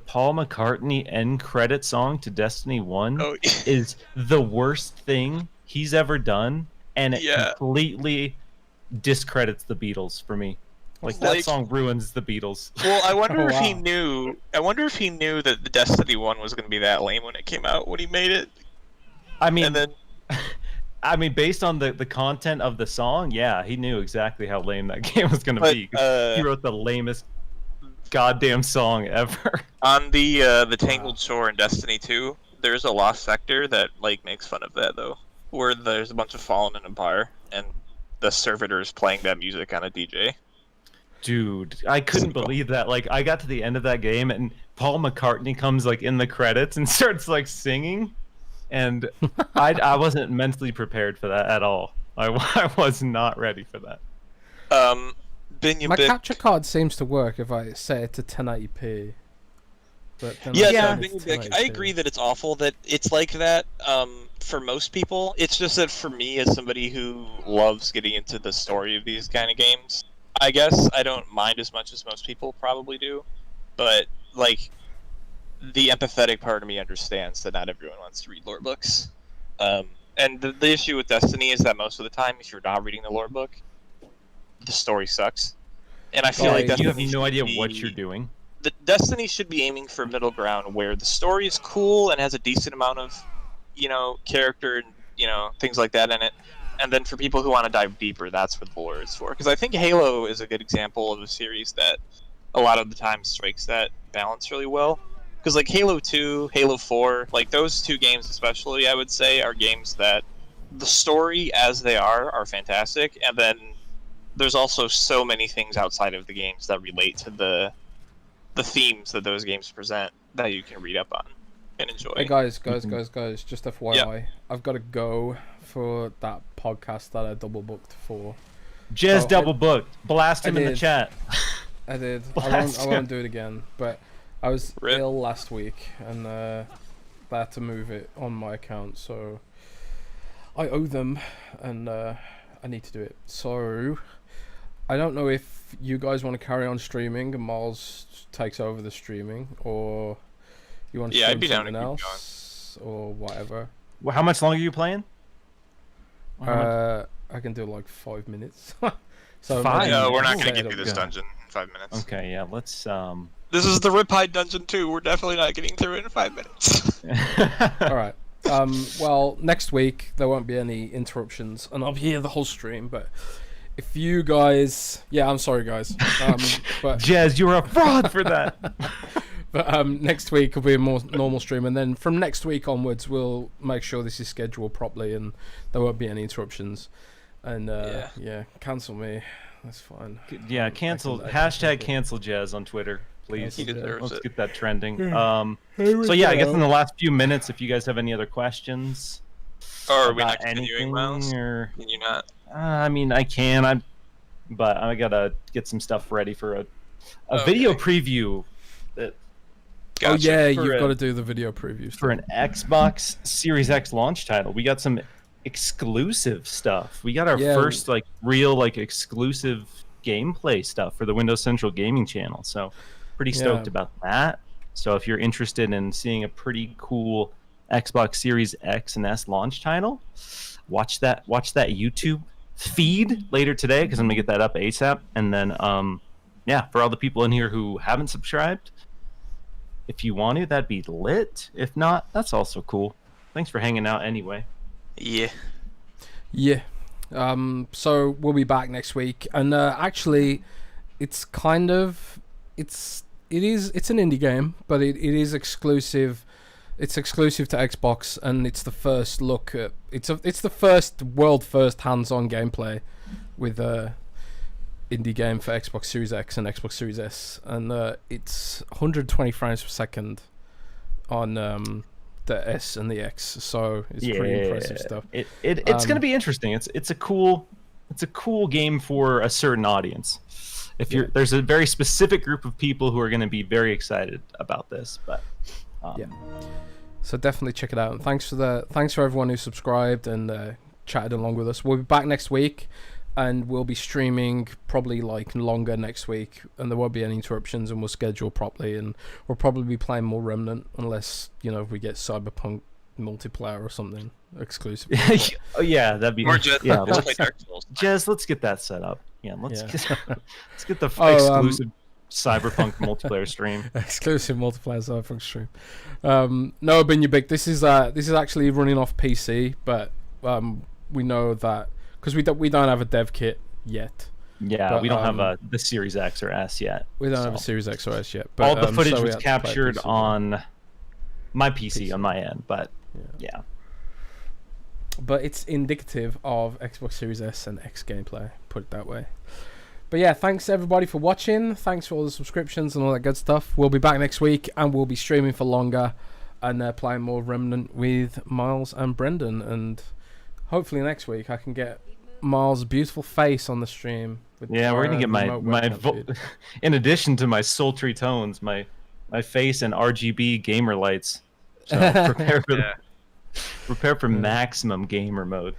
B: Paul McCartney end credit song to Destiny 1 is the worst thing he's ever done, and it completely discredits the Beatles for me. Like that song ruins the Beatles.
C: Well, I wonder if he knew. I wonder if he knew that the Destiny 1 was going to be that lame when it came out when he made it.
B: I mean,
C: and then...
B: I mean, based on the content of the song, yeah, he knew exactly how lame that game was going to be. He wrote the lamest goddamn song ever.
C: On the Tangled Shore in Destiny 2, there's a lost sector that like makes fun of that though, where there's a bunch of fallen in a bar and the servitor is playing that music on a DJ.
B: Dude, I couldn't believe that. Like, I got to the end of that game and Paul McCartney comes like in the credits and starts like singing, and I wasn't mentally prepared for that at all. I was not ready for that.
C: Binya
A: My
C: Bit.
A: capture card seems to work if I set it to 1080p. But then
C: Yeah,
A: I
C: no,
A: turn it to
C: Binya Bit. I
A: 1080p.
C: agree that it's awful that it's like that. For most people, it's just that for me, as somebody who loves getting into the story of these kind of games, I guess I don't mind as much as most people probably do. But like, the empathetic part of me understands that not everyone wants to read lore books. And the issue with Destiny is that most of the time, if you're not reading the lore book, the story sucks. And I feel like
A: Guys,
B: You have
C: Destiny
B: no
C: should
B: idea
C: be-
B: what you're doing.
C: The Destiny should be aiming for a middle ground where the story is cool and has a decent amount of, character and things like that in it. And then for people who want to dive deeper, that's what the lore is for. Because I think Halo is a good example of a series that a lot of the time strikes that balance really well. Because like Halo 2, Halo 4, like those two games especially, I would say, are games that the story as they are fantastic, and then there's also so many things outside of the games that relate to the themes that those games present that you can read up on and enjoy.
A: Hey guys, just FYI,
C: Yeah.
A: I've got to go for that podcast that I double booked for.
B: Jez
A: So
B: double booked. Blast
A: I
B: him in the
A: did.
B: chat.
A: I did.
B: Blast
A: I won't do it again. But I was
C: Rip.
A: ill last week, and I had to move it on my account, so I owe them, and I need to do it. So I don't know if you guys want to carry on streaming and Miles takes over the streaming, or you want to
C: Yeah, I'd
A: stream
C: be down to
A: something
C: keep
A: else, or whatever.
B: Well, how much longer are you playing?
A: I can do like 5 minutes. So
B: Five?
A: maybe
C: No, we're not
A: set
C: going to
A: it
C: get through
A: up.
C: this dungeon in 5 minutes.
B: Okay, yeah, let's
C: This is the Riptide dungeon too. We're definitely not getting through it in 5 minutes.
A: All right. Well, next week there won't be any interruptions, and I'll be here the whole stream. But if you guys, yeah, I'm sorry, guys. But
B: Jez, you're a fraud for that.
A: but next week will be a more normal stream, and then from next week onwards, we'll make sure this is scheduled properly, and there won't be any interruptions. And yeah, cancel me. That's fine.
B: Yeah, cancel.
A: I can
B: Hashtag
A: do it.
B: cancel Jez on Twitter, please.
C: He deserves
B: Let's
C: it.
B: get that trending.
A: Here
B: So yeah, I guess in the last few minutes, if you guys have any other questions
C: Or are we
B: about
C: not continuing,
B: anything,
C: Miles?
B: or
C: Can you not?
B: I mean, I can. But I gotta get some stuff ready for a
C: Okay.
B: video preview that
A: Oh
C: Gotcha.
A: yeah,
B: For
A: you've
B: a-
A: got to do the video preview
B: for an Xbox Series X launch title. We got some exclusive stuff. We got our
A: Yeah.
B: first real exclusive gameplay stuff for the Windows Central gaming channel. So pretty stoked
A: Yeah.
B: about that. So if you're interested in seeing a pretty cool Xbox Series X and S launch title, watch that YouTube feed later today, because I'm gonna get that up ASAP. And then yeah, for all the people in here who haven't subscribed, if you want to, that'd be lit. If not, that's also cool. Thanks for hanging out anyway.
C: Yeah.
A: Yeah. So we'll be back next week, and actually, it's kind of it's an indie game, but it is exclusive. It's exclusive to Xbox, and it's the first look at it's the first world first hands-on gameplay with indie game for Xbox Series X and Xbox Series S, and it's 120 frames per second on the S and the X, so it's pretty impressive stuff.
B: It's going to be interesting. It's a cool game for a certain audience. There's a very specific group of people who are going to be very excited about this, but
A: yeah. So definitely check it out. And thanks for everyone who subscribed and chatted along with us. We'll be back next week, and we'll be streaming probably longer next week, and there won't be any interruptions, and we'll schedule properly, and we'll probably be playing more Remnant unless we get Cyberpunk multiplayer or something exclusive.
B: oh yeah, that'd be
C: Or just,
B: yeah.
C: just play Dark Souls.
B: Jez, let's get that set up. Yeah, let's get the
A: Oh,
B: exclusive Cyberpunk multiplayer stream.
A: Exclusive multiplayer Cyberpunk stream. No, Binya Big. This is actually running off PC, but we know that because we don't have a dev kit yet.
B: Yeah,
A: But,
B: we don't have the Series X or S yet.
A: We don't have a Series X or S yet. But,
B: all the footage
A: so we
B: was
A: had to play
B: captured
A: PC.
B: on my PC on my end, but yeah.
A: But it's indicative of Xbox Series S and X gameplay, put it that way. But yeah, thanks everybody for watching. Thanks for all the subscriptions and all that good stuff. We'll be back next week, and we'll be streaming for longer and playing more Remnant with Miles and Brendan. And hopefully next week I can get Miles' beautiful face on the stream. With
B: Yeah, we're gonna get
A: remote webcam feed.
B: in addition to my sultry tones, my face and RGB gamer lights. So prepare for maximum gamer mode.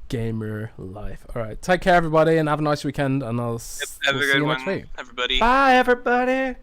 A: Gamer life. All right, take care, everybody, and have a nice weekend. And I'll
C: Have a
A: see
C: good
A: you
C: one,
A: next week.
C: everybody.
B: Bye, everybody.